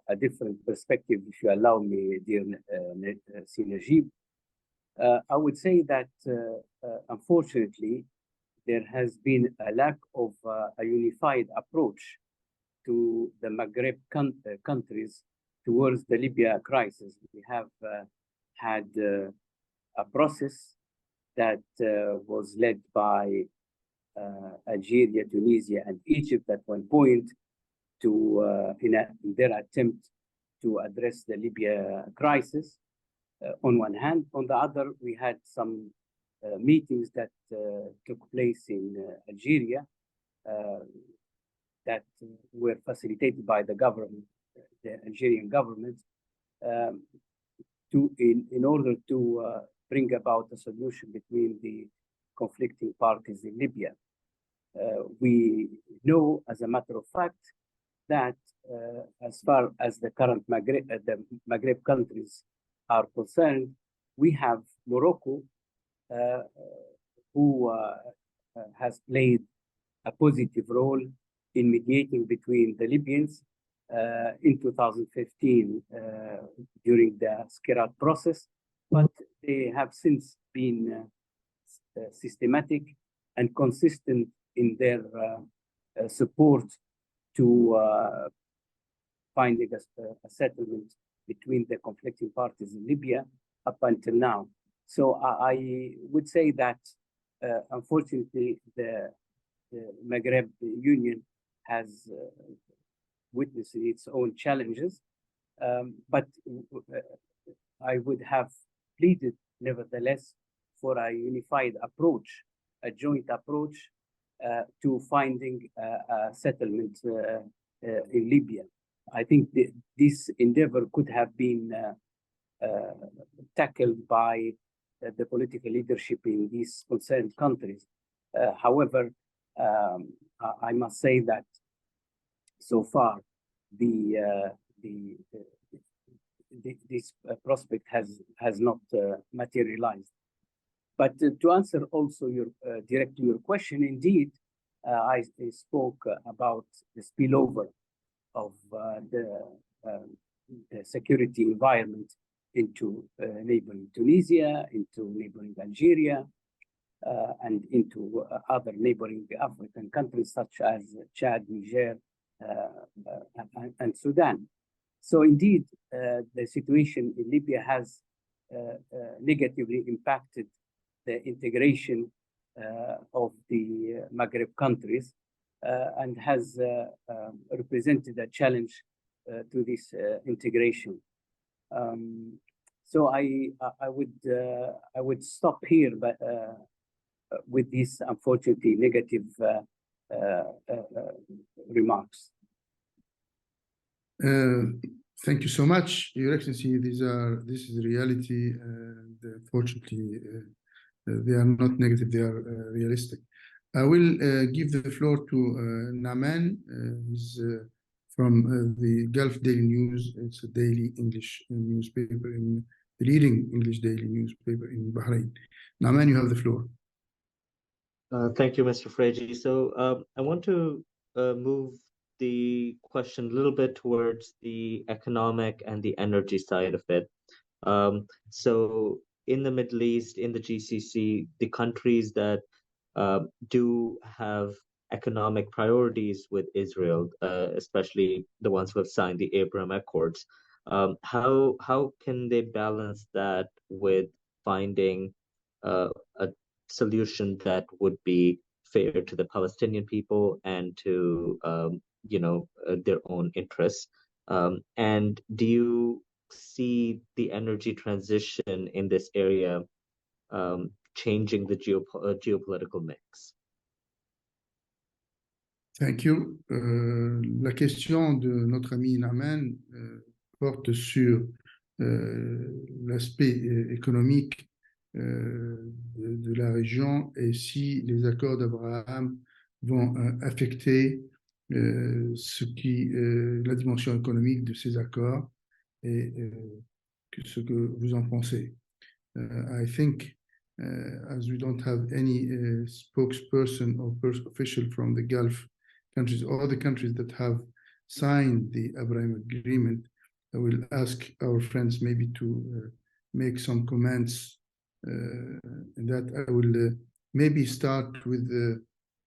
a different perspective, if you allow me, dear Nejib. I would say that unfortunately there has been a lack of a unified approach to the Maghreb countries towards the Libya crisis. We have had a process that was led by Algeria, Tunisia, and Egypt at one point to in their attempt to address the Libya crisis. On one hand, on the other, we had some meetings that took place in Algeria that were facilitated by the government, the Algerian government, in order to bring about a solution between the conflicting parties in Libya. We know, as a matter of fact, that as far as the current Maghreb countries are concerned, we have Morocco, who has played a positive role in mediating between the Libyans in 2015 during the Skirat process, but they have since been systematic and consistent in their support to finding a settlement between the conflicting parties in Libya up until now. So I would say that, unfortunately, the Maghreb Union has witnessed its own challenges, but I would have pleaded, nevertheless, for a unified approach, a joint approach to finding a settlement in Libya. I think this endeavor could have been tackled by the political leadership in these concerned countries. However, I must say that so far this prospect has not materialized. But to answer also directly your question, indeed, I spoke about the spillover of the security environment into neighboring Tunisia, into neighboring Algeria, and into other neighboring African countries such as Chad, Niger, and Sudan. So indeed, the situation in Libya has negatively impacted the integration of the Maghreb countries and has represented a challenge to this integration. So I would stop here, but with these unfortunately negative remarks. Thank you so much, Your Excellency. This is reality, and fortunately, they are not negative; they are realistic. I will give the floor to Naaman. He's from the Gulf Daily News. It's a daily English newspaper, the leading English daily newspaper in Bahrain. Naaman, you have the floor. Thank you, Mr. Friji. So I want to move the question a little bit towards the economic and the energy side of it. So in the Middle East, in the GCC, the countries that do have economic priorities with Israel, especially the ones who have signed the Abraham Accords, how can they balance that with finding a solution that would be fair to the Palestinian people and to their own interests? And do you see the energy transition in this area changing the geopolitical mix? Thank you. La question de notre ami Naaman porte sur l'aspect économique de la région et si les accords d'Abraham vont affecter la dimension économique de ces accords et ce que vous en pensez. I think as we don't have any spokesperson or official from the Gulf countries or the countries that have signed the Abraham Agreement, I will ask our friends maybe to make some comments. And that I will maybe start with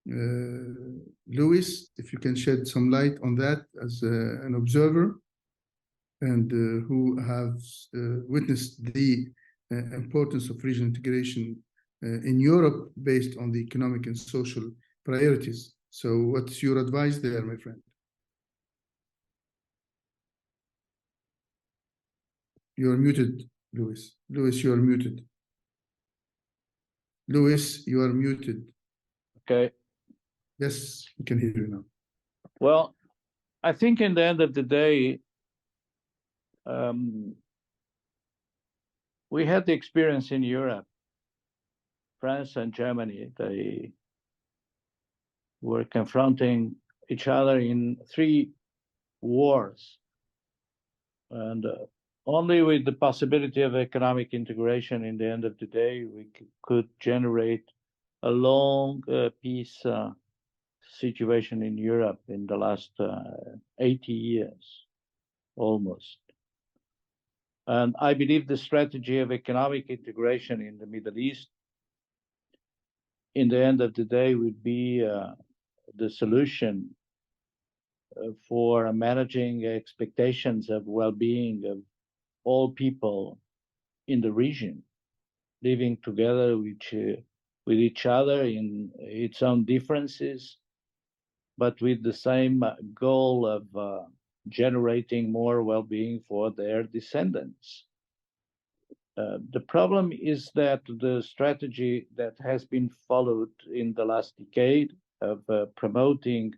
Louis, if you can shed some light on that as an observer and who has witnessed the importance of regional integration in Europe based on the economic and social priorities. So what's your advice there, my friend? You're muted, Louis. Louis, you are muted. Louis, you are muted. Okay. Yes, we can hear you now. Well, I think in the end of the day, we had the experience in Europe, France and Germany. They were confronting each other in 3 wars. And only with the possibility of economic integration in the end of the day, we could generate a long peace situation in Europe in the last 80 years, almost. And I believe the strategy of economic integration in the Middle East, in the end of the day, would be the solution for managing expectations of well-being of all people in the region, living together with each other in its own differences, but with the same goal of generating more well-being for their descendants. The problem is that the strategy that has been followed in the last decade of promoting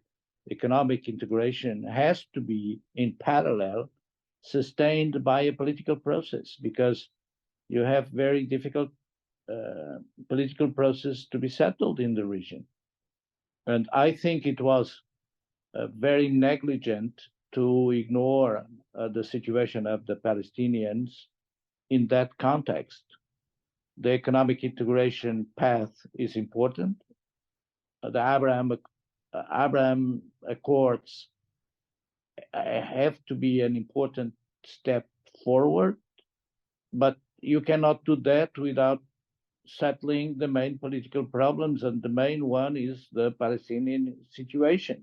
economic integration has to be in parallel sustained by a political process, because you have very difficult political process to be settled in the region. And I think it was very negligent to ignore the situation of the Palestinians in that context. The economic integration path is important. The Abraham Accords have to be an important step forward, but you cannot do that without settling the main political problems, and the main one is the Palestinian situation.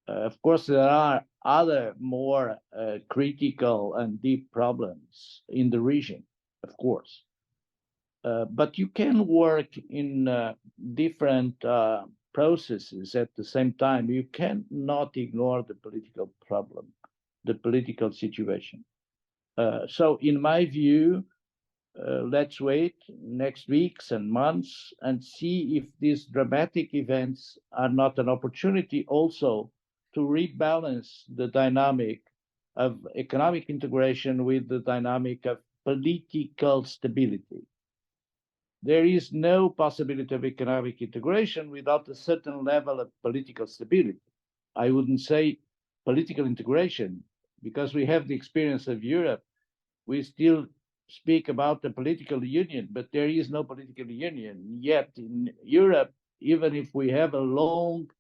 Of course, there are other more critical and deep problems in the region, of course. But you can work in different processes at the same time. You cannot ignore the political problem, the political situation. So in my view, let's wait next weeks and months and see if these dramatic events are not an opportunity also to rebalance the dynamic of economic integration with the dynamic of political stability. There is no possibility of economic integration without a certain level of political stability. I wouldn't say political integration, because we have the experience of Europe. We still speak about the political union, but there is no political union yet in Europe, even if we have a long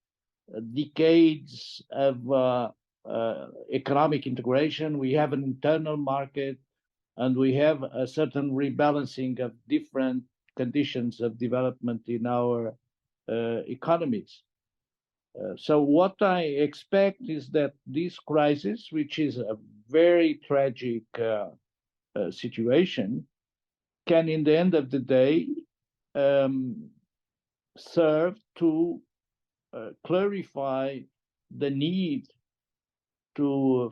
decades of economic integration. We have an internal market, and we have a certain rebalancing of different conditions of development in our economies. So what I expect is that this crisis, which is a very tragic situation, can, in the end of the day, serve to clarify the need to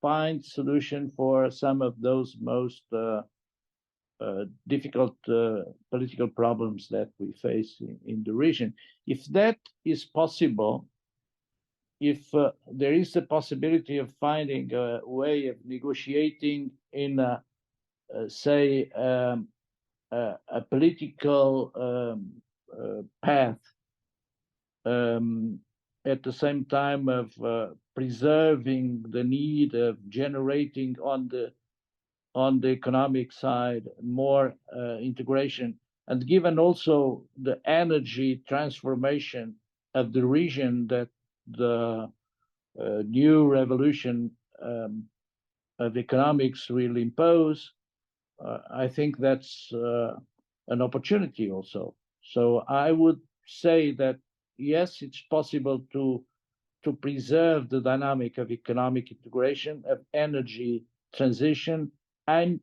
find solution for some of those most difficult political problems that we face in the region. If that is possible, if there is a possibility of finding a way of negotiating in say a political path, at the same time of preserving the need of generating on the economic side more integration, and given also the energy transformation of the region that the new revolution of economics will impose, I think that's an opportunity also. So I would say that yes, it's possible to preserve the dynamic of economic integration, of energy transition, and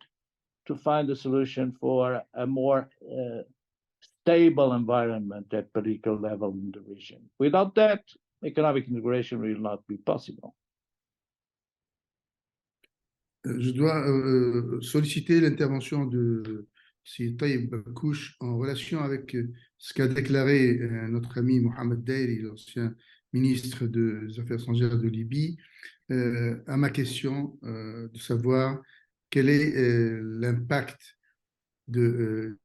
to find a solution for a more stable environment at political level in the region. Without that, economic integration will not be possible. Je dois solliciter l'intervention de si Taïb Kouch en relation avec ce qu'a déclaré notre ami Mohamed Dairi, l'ancien ministre des Affaires étrangères de Libye, à ma question de savoir quel est l'impact du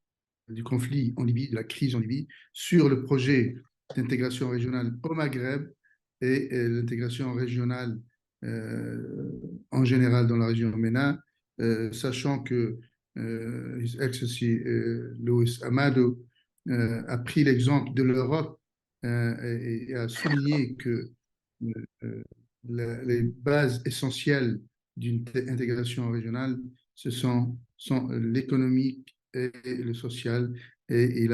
conflit en Libye, de la crise en Libye, sur le projet d'intégration régionale au Maghreb et l'intégration régionale en général dans la région MENA, sachant que His Excellency Louis Amado a pris l'exemple de l'Europe et a souligné que les bases essentielles d'une intégration régionale, ce sont l'économique et le social. Et il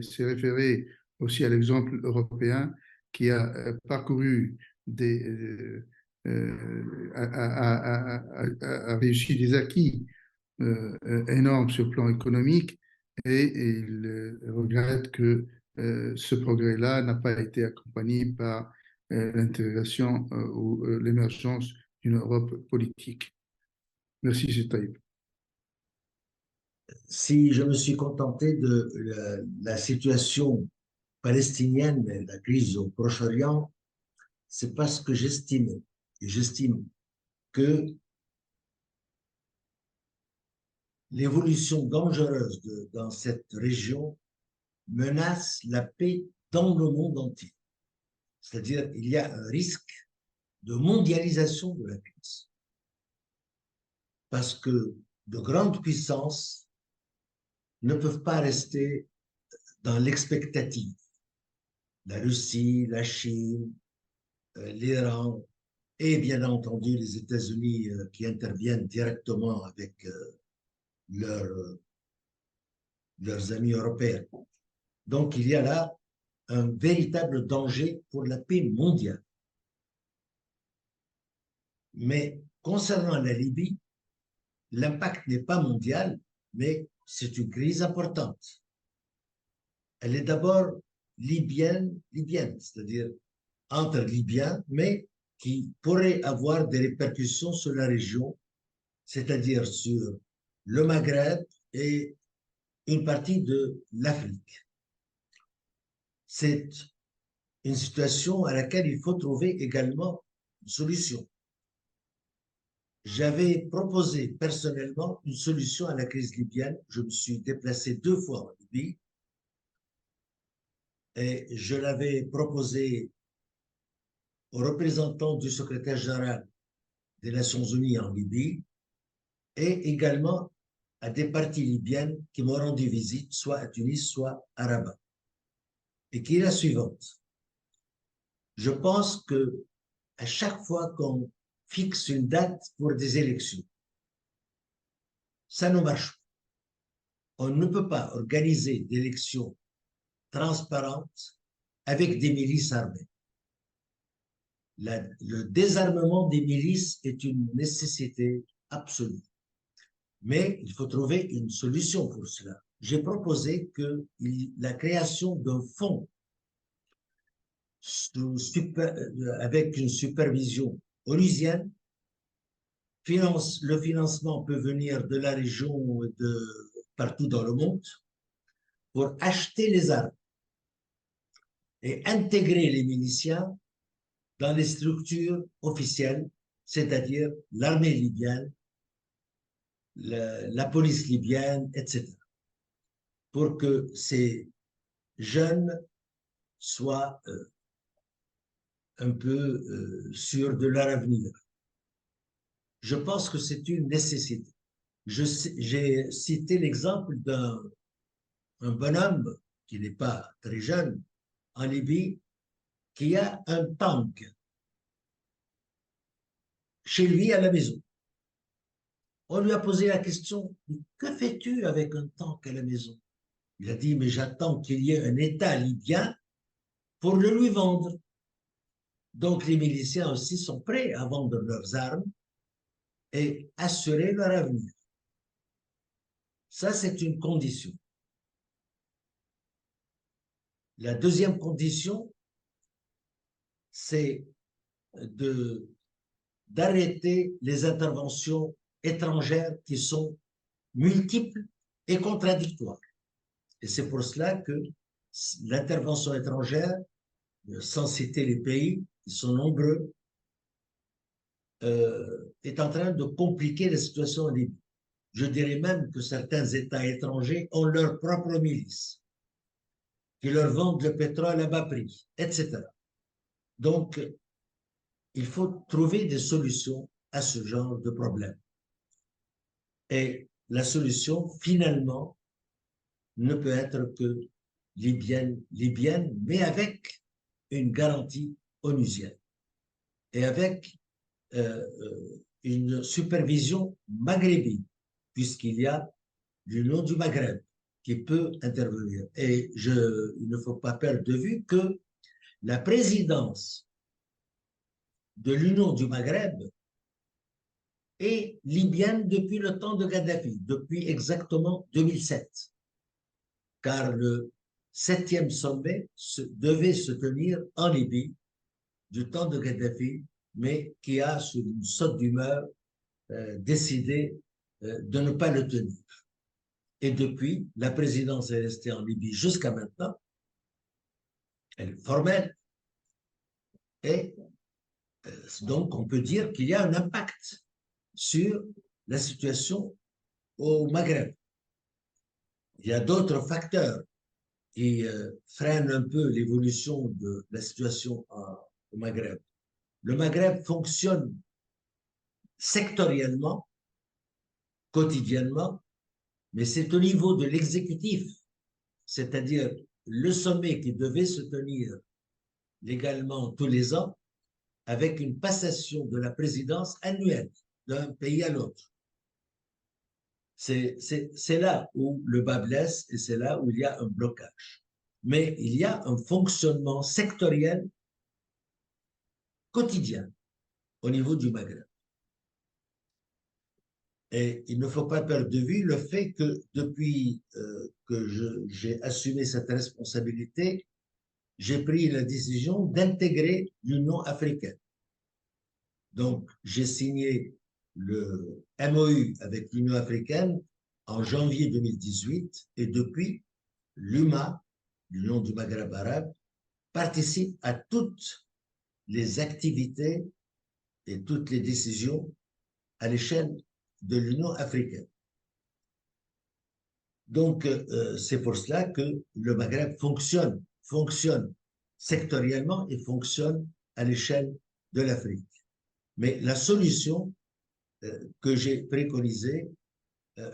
s'est référé aussi à l'exemple européen qui a parcouru a réussi des acquis énormes sur le plan économique et il regrette que ce progrès-là n'a pas été accompagné par l'intégration ou l'émergence d'une Europe politique. Merci, c'est Taïb. Si je me suis contenté de la situation palestinienne, la crise au Proche-Orient, c'est parce que j'estime que l'évolution dangereuse dans cette région menace la paix dans le monde entier. C'est-à-dire qu'il y a un risque de mondialisation de la crise. Parce que de grandes puissances ne peuvent pas rester dans l'expectative. La Russie, la Chine, l'Iran et bien entendu les États-Unis qui interviennent directement avec leurs amis européens. Donc il y a là un véritable danger pour la paix mondiale. Mais concernant la Libye, l'impact n'est pas mondial, mais c'est une crise importante. Elle est d'abord libyenne, c'est-à-dire entre Libyens, mais qui pourrait avoir des répercussions sur la région, c'est-à-dire sur le Maghreb et une partie de l'Afrique. C'est une situation à laquelle il faut trouver également une solution. J'avais proposé personnellement une solution à la crise libyenne. Je me suis déplacé 2 fois en Libye et je l'avais proposé aux représentants du secrétaire général des Nations Unies en Libye et également à des parties libyennes qui m'ont rendu visite, soit à Tunis, soit à Rabat, et qui est la suivante. Je pense que à chaque fois qu'on fixe une date pour des élections, ça ne marche pas. On ne peut pas organiser d'élections transparentes avec des milices armées. Le désarmement des milices est une nécessité absolue. Mais il faut trouver une solution pour cela. J'ai proposé que la création d'un fonds avec une supervision onusienne. Le financement peut venir de la région et de partout dans le monde pour acheter les armes et intégrer les miliciens dans les structures officielles, c'est-à-dire l'armée libyenne, la police libyenne, etc. Pour que ces jeunes soient un peu sûrs de leur avenir. Je pense que c'est une nécessité. J'ai cité l'exemple d'un bonhomme qui n'est pas très jeune en Libye, qui a un tank chez lui à la maison. On lui a posé la question, que fais-tu avec un tank à la maison? Il a dit, mais j'attends qu'il y ait un État libyen pour le lui vendre. Donc les miliciens aussi sont prêts à vendre leurs armes et assurer leur avenir. Ça, c'est une condition. La deuxième condition, c'est d'arrêter les interventions étrangères qui sont multiples et contradictoires. Et c'est pour cela que l'intervention étrangère, sans citer les pays, ils sont nombreux, est en train de compliquer la situation en Libye. Je dirais même que certains États étrangers ont leur propre milice, qui leur vendent le pétrole à bas prix, etc. Donc, il faut trouver des solutions à ce genre de problème. Et la solution, finalement, ne peut être que libyenne, mais avec une garantie onusienne et avec une supervision maghrébine, puisqu'il y a l'Union du Maghreb qui peut intervenir. Et il ne faut pas perdre de vue que la présidence de l'Union du Maghreb est libyenne depuis le temps de Kadhafi, depuis exactement 2007, car le 7e sommet devait se tenir en Libye du temps de Kadhafi, mais qui a, sous une saute d'humeur, décidé de ne pas le tenir. Et depuis, la présidence est restée en Libye jusqu'à maintenant, elle est formelle, et donc on peut dire qu'il y a un impact sur la situation au Maghreb. Il y a d'autres facteurs qui freinent un peu l'évolution de la situation au Maghreb. Le Maghreb fonctionne sectoriellement, quotidiennement, mais c'est au niveau de l'exécutif, c'est-à-dire le sommet qui devait se tenir légalement tous les ans, avec une passation de la présidence annuelle d'un pays à l'autre. C'est là où le bas blesse et c'est là où il y a un blocage. Mais il y a un fonctionnement sectoriel quotidien au niveau du Maghreb. Et il ne faut pas perdre de vue le fait que depuis que j'ai assumé cette responsabilité, j'ai pris la décision d'intégrer l'Union africaine. Donc, j'ai signé le MOU avec l'Union africaine en janvier 2018 et depuis, l'UMA, l'Union du Maghreb arabe, participe à toutes les activités et toutes les décisions à l'échelle de l'Union africaine. Donc, c'est pour cela que le Maghreb fonctionne sectoriellement et fonctionne à l'échelle de l'Afrique. Mais la solution que j'ai préconisée,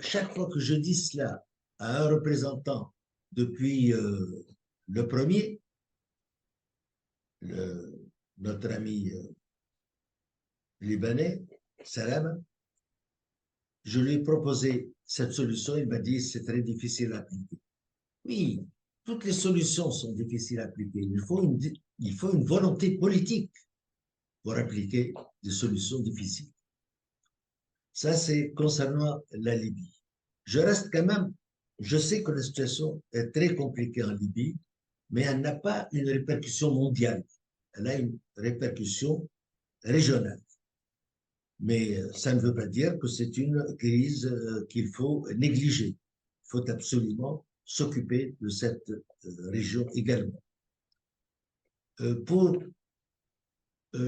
chaque fois que je dis cela à un représentant depuis le premier, notre ami libanais, Salam, je lui ai proposé cette solution, il m'a dit c'est très difficile à appliquer. Oui, toutes les solutions sont difficiles à appliquer. Il faut une volonté politique pour appliquer des solutions difficiles. Ça, c'est concernant la Libye. Je reste quand même, je sais que la situation est très compliquée en Libye, mais elle n'a pas une répercussion mondiale. Elle a une répercussion régionale. Mais ça ne veut pas dire que c'est une crise qu'il faut négliger. Il faut absolument s'occuper de cette région également.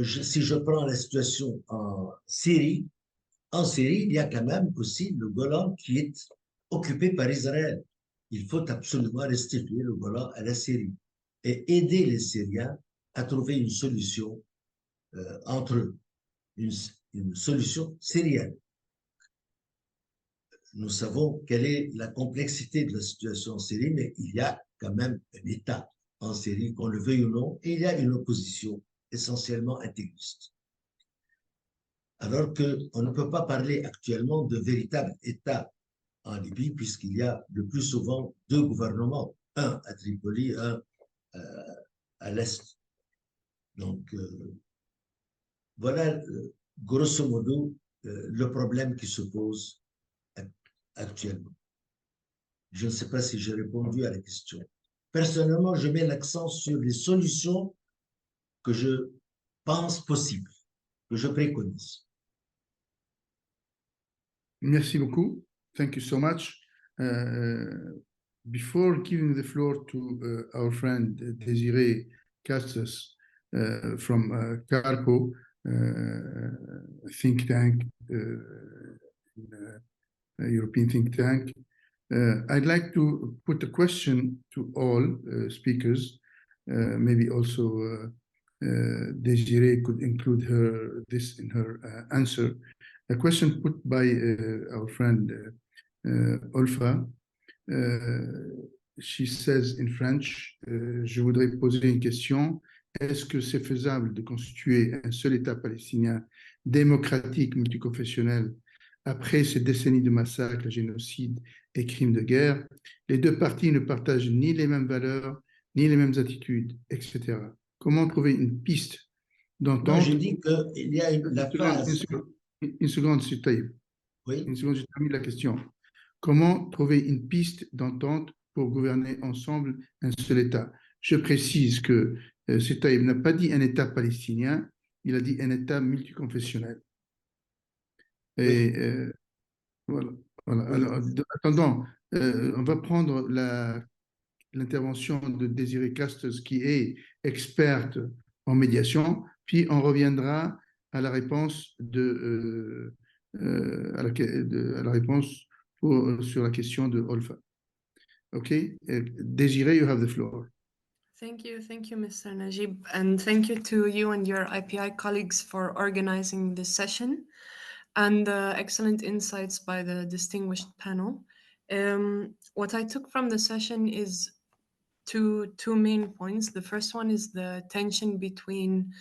Si je prends la situation en Syrie, il y a quand même aussi le Golan qui est occupé par Israël. Il faut absolument restituer le Golan à la Syrie et aider les Syriens à trouver une solution entre eux, une solution syrienne. Nous savons quelle est la complexité de la situation en Syrie, mais il y a quand même un État en Syrie, qu'on le veuille ou non, et il y a une opposition essentiellement intégriste. Alors qu'on ne peut pas parler actuellement de véritable État en Libye, puisqu'il y a le plus souvent deux gouvernements, un à Tripoli, un à l'Est. Donc, voilà, grosso modo, le problème qui se pose actuellement. Je ne sais pas si j'ai répondu à la question. personnellement, je mets l'accent sur les solutions que je pense possibles, que je préconise. Merci beaucoup. Thank you so much. Before giving the floor to our friend Desiree Castus from CARPO think tank, European think tank, I'd like to put a question to all speakers. Maybe also Desiree could include this in her answer. A question put by our friend Olfa. She says in French, je voudrais poser une question. Est-ce que c'est faisable de constituer un seul État palestinien démocratique, multiconfessionnel, après ces décennies de massacres, génocides et crimes de guerre? Les deux parties ne partagent ni les mêmes valeurs, ni les mêmes attitudes, etc. Comment trouver une piste d'entente? Non, je dis qu'il y a la phase. Une seconde, s'il te plaît. Oui. Une seconde, je termine la question. Comment trouver une piste d'entente pour gouverner ensemble un seul État? Je précise que Taïb n'a pas dit un État palestinien, il a dit un État multiconfessionnel. Et Oui. voilà. Alors, attendant, on va prendre l'intervention de Désirée Castes, qui est experte en médiation, puis on reviendra à la réponse à la réponse sur la question de Olfa. OK? Désirée, you have the floor. Thank you, Mr. Nejib, and thank you to you and your IPI colleagues for organizing this session and excellent insights by the distinguished panel. What I took from the session is two main points. The first one is the tension between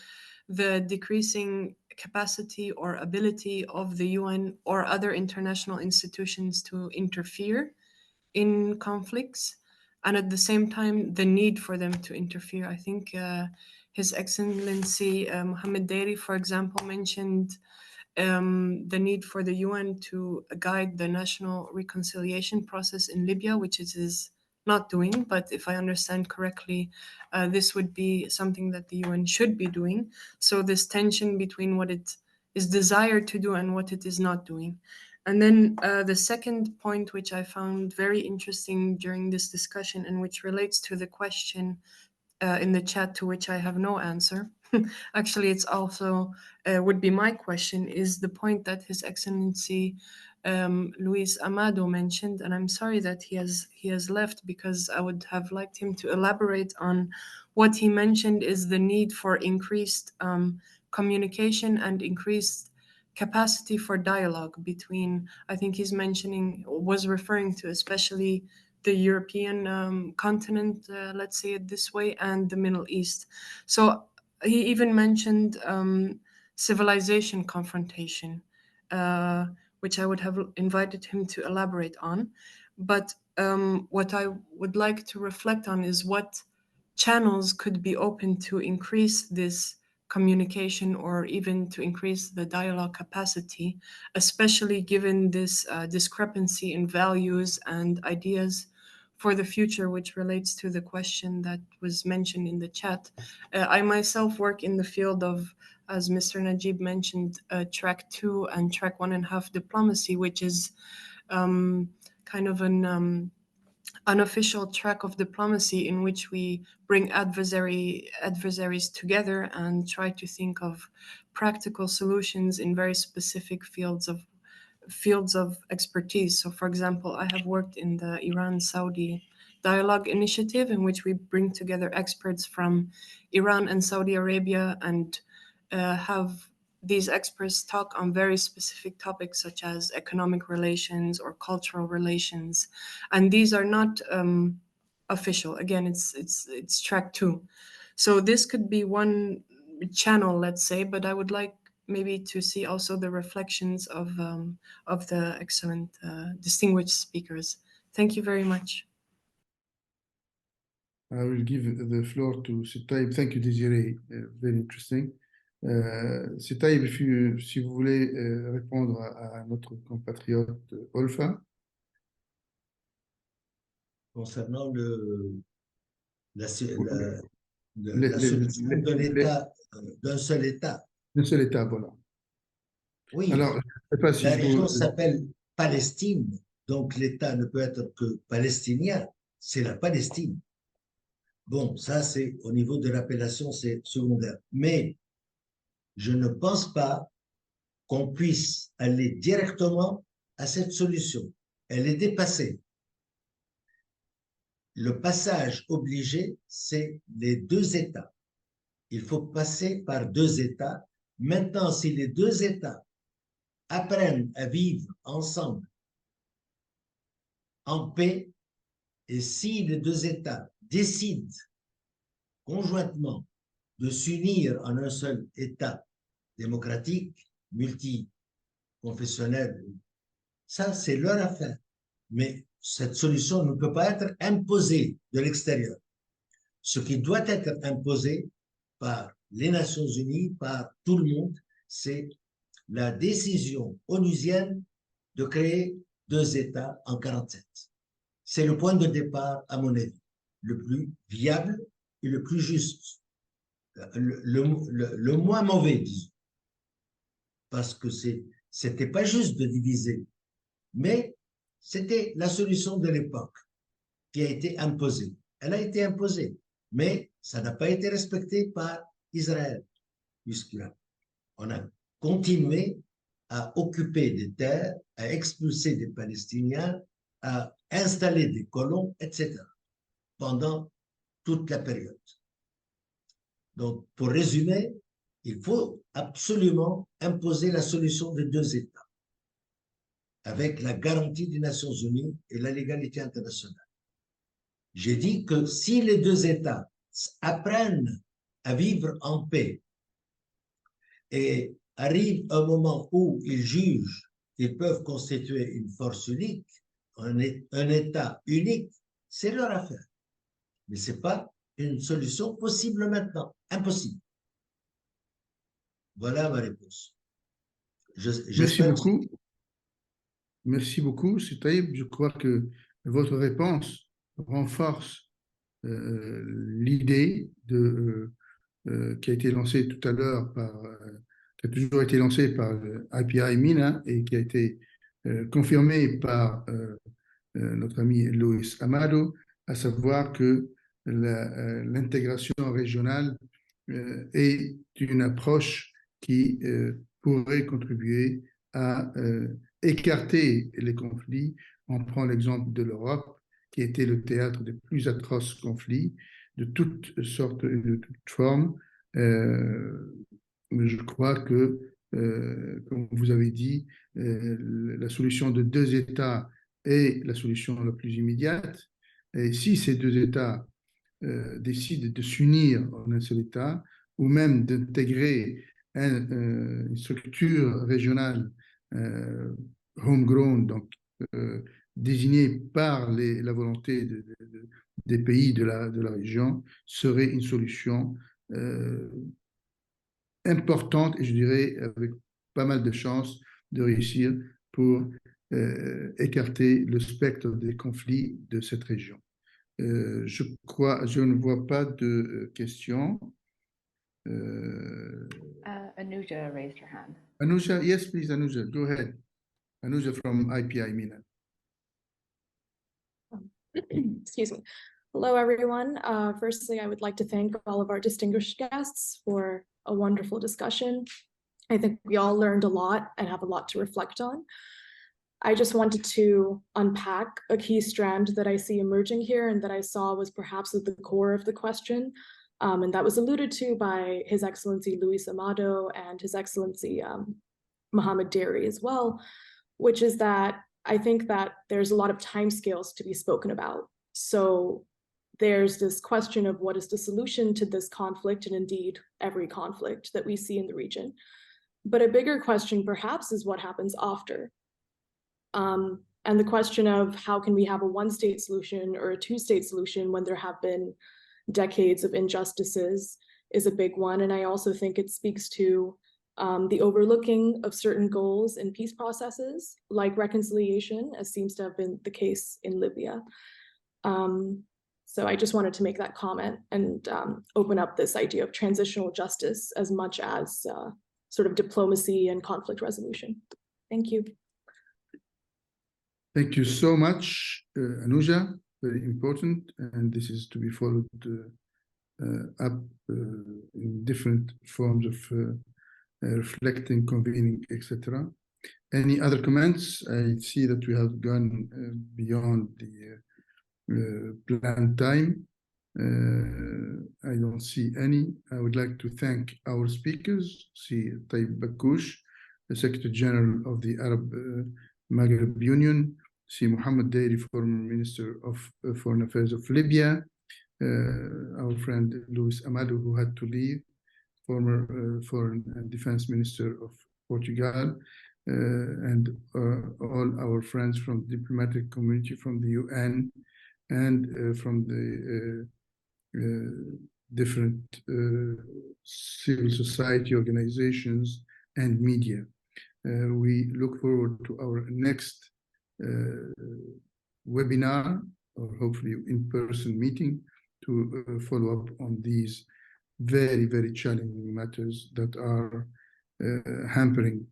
the decreasing capacity or ability of the UN or other international institutions to interfere in conflicts, and at the same time, the need for them to interfere. I think His Excellency Mohammed Deiri, for example, mentioned the need for the UN to guide the national reconciliation process in Libya, which it is not doing. But if I understand correctly, this would be something that the UN should be doing. So this tension between what it is desired to do and what it is not doing. And then the second point, which I found very interesting during this discussion and which relates to the question in the chat to which I have no answer. Actually, it's also would be my question, is the point that His Excellency Luis Amado mentioned, and I'm sorry that he has left, because I would have liked him to elaborate on what he mentioned is the need for increased communication and increased capacity for dialogue between, I think he's was referring to especially the European continent, let's say it this way, and the Middle East. So he even mentioned civilization confrontation, which I would have invited him to elaborate on. But what I would like to reflect on is what channels could be open to increase this communication or even to increase the dialogue capacity, especially given this discrepancy in values and ideas for the future, which relates to the question that was mentioned in the chat. I myself work in the field of, as Mr. Nejib mentioned, track 2 and track 1.5 diplomacy, which is kind of an unofficial track of diplomacy in which we bring adversaries together and try to think of practical solutions in very specific fields of expertise. So, for example, I have worked in the Iran-Saudi Dialogue Initiative, in which we bring together experts from Iran and Saudi Arabia and have these experts talk on very specific topics such as economic relations or cultural relations, and these are not official. Again, it's track 2. So this could be one channel, let's say, but I would like maybe to see also the reflections of the excellent distinguished speakers. Thank you very much. I will give the floor to Taïb. Thank you, Désiré. Very interesting. Taïb, si vous voulez répondre à notre compatriote Olfa. Concernant la Les- solution les- de les- l'État, d'un seul État. d'un seul État, voilà. Oui, Alors, je ne sais pas si la je région vous... s'appelle Palestine, donc l'État ne peut être que palestinien, c'est la Palestine. Bon, ça c'est au niveau de l'appellation, c'est secondaire. Mais je ne pense pas qu'on puisse aller directement à cette solution. Elle est dépassée. Le passage obligé, c'est les deux États. Il faut passer par deux États. Maintenant, si les deux États apprennent à vivre ensemble en paix, et si les deux États décident conjointement de s'unir en un seul État démocratique, multiconfessionnel, ça c'est leur affaire. Mais cette solution ne peut pas être imposée de l'extérieur. Ce qui doit être imposé par les Nations Unies, par tout le monde, c'est la décision onusienne de créer deux États en 1947. C'est le point de départ, à mon avis, le plus viable et le plus juste, le moins mauvais, disons. Parce que c'était pas juste de diviser, mais c'était la solution de l'époque qui a été imposée. Elle a été imposée, mais ça n'a pas été respecté par Israël, puisqu'on a continué à occuper des terres, à expulser des Palestiniens, à installer des colons, etc., pendant toute la période. Donc, pour résumer, il faut absolument imposer la solution des deux États, avec la garantie des Nations Unies et la légalité internationale. J'ai dit que si les deux États apprennent à vivre en paix et arrive un moment où ils jugent qu'ils peuvent constituer une force unique, un État unique, c'est leur affaire. Mais ce n'est pas une solution possible maintenant. Impossible. Voilà ma réponse. Merci beaucoup. Merci beaucoup, Taïb. Je crois que votre réponse renforce l'idée qui a été lancée tout à l'heure qui a toujours été lancée par IPI MENA et qui a été confirmée par notre ami Luis Amado, à savoir que l'intégration régionale est une approche qui pourrait contribuer à écarter les conflits. On prend l'exemple de l'Europe, qui était le théâtre des plus atroces conflits, de toutes sortes et de toutes formes. Je crois que, comme vous avez dit, la solution de deux États est la solution la plus immédiate. Et si ces deux États décident de s'unir en un seul État, ou même d'intégrer une structure régionale homegrown, donc désignée par la volonté des pays de la région, serait une solution importante et je dirais avec pas mal de chances de réussir pour écarter le spectre des conflits de cette région. Je ne vois pas de questions. Anuja raised her hand. Anuja, yes, please, Anuja, go ahead. Anuja from IPI MENA. Excuse me. Hello, everyone. Firstly, I would like to thank all of our distinguished guests for a wonderful discussion. I think we all learned a lot and have a lot to reflect on. I just wanted to unpack a key strand that I see emerging here and that I saw was perhaps at the core of the question. And that was alluded to by His Excellency Luis Amado and His Excellency Mohammed Dery as well, which is that I think that there's a lot of timescales to be spoken about. So there's this question of what is the solution to this conflict and indeed every conflict that we see in the region. But a bigger question perhaps is what happens after. And the question of how can we have a one-state solution or a two-state solution when there have been decades of injustices is a big one. And I also think it speaks to the overlooking of certain goals in peace processes, like reconciliation, as seems to have been the case in Libya. So I just wanted to make that comment and open up this idea of transitional justice as much as sort of diplomacy and conflict resolution. Thank you. Thank you so much, Anuja. Very important, and this is to be followed up in different forms of reflecting, convening, etc. Any other comments? I see that we have gone beyond the planned time. I don't see any. I would like to thank our speakers. See Tayyip Bakkoush, the Secretary General of the Arab Maghreb Union. See Mohammed Dairi, former Minister of Foreign Affairs of Libya. Our friend Luis Amado, who had to leave, former Foreign and Defense Minister of Portugal. And all our friends from the diplomatic community, from the UN, and from the different civil society organizations and media. We look forward to our next webinar, or hopefully in-person meeting, to follow up on these very, very challenging matters that are hampering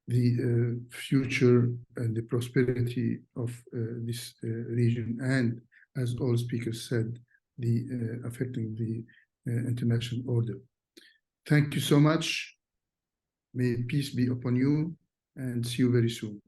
the future and the prosperity of this region, and, as all speakers said, affecting the international order. Thank you so much. May peace be upon you, and see you very soon.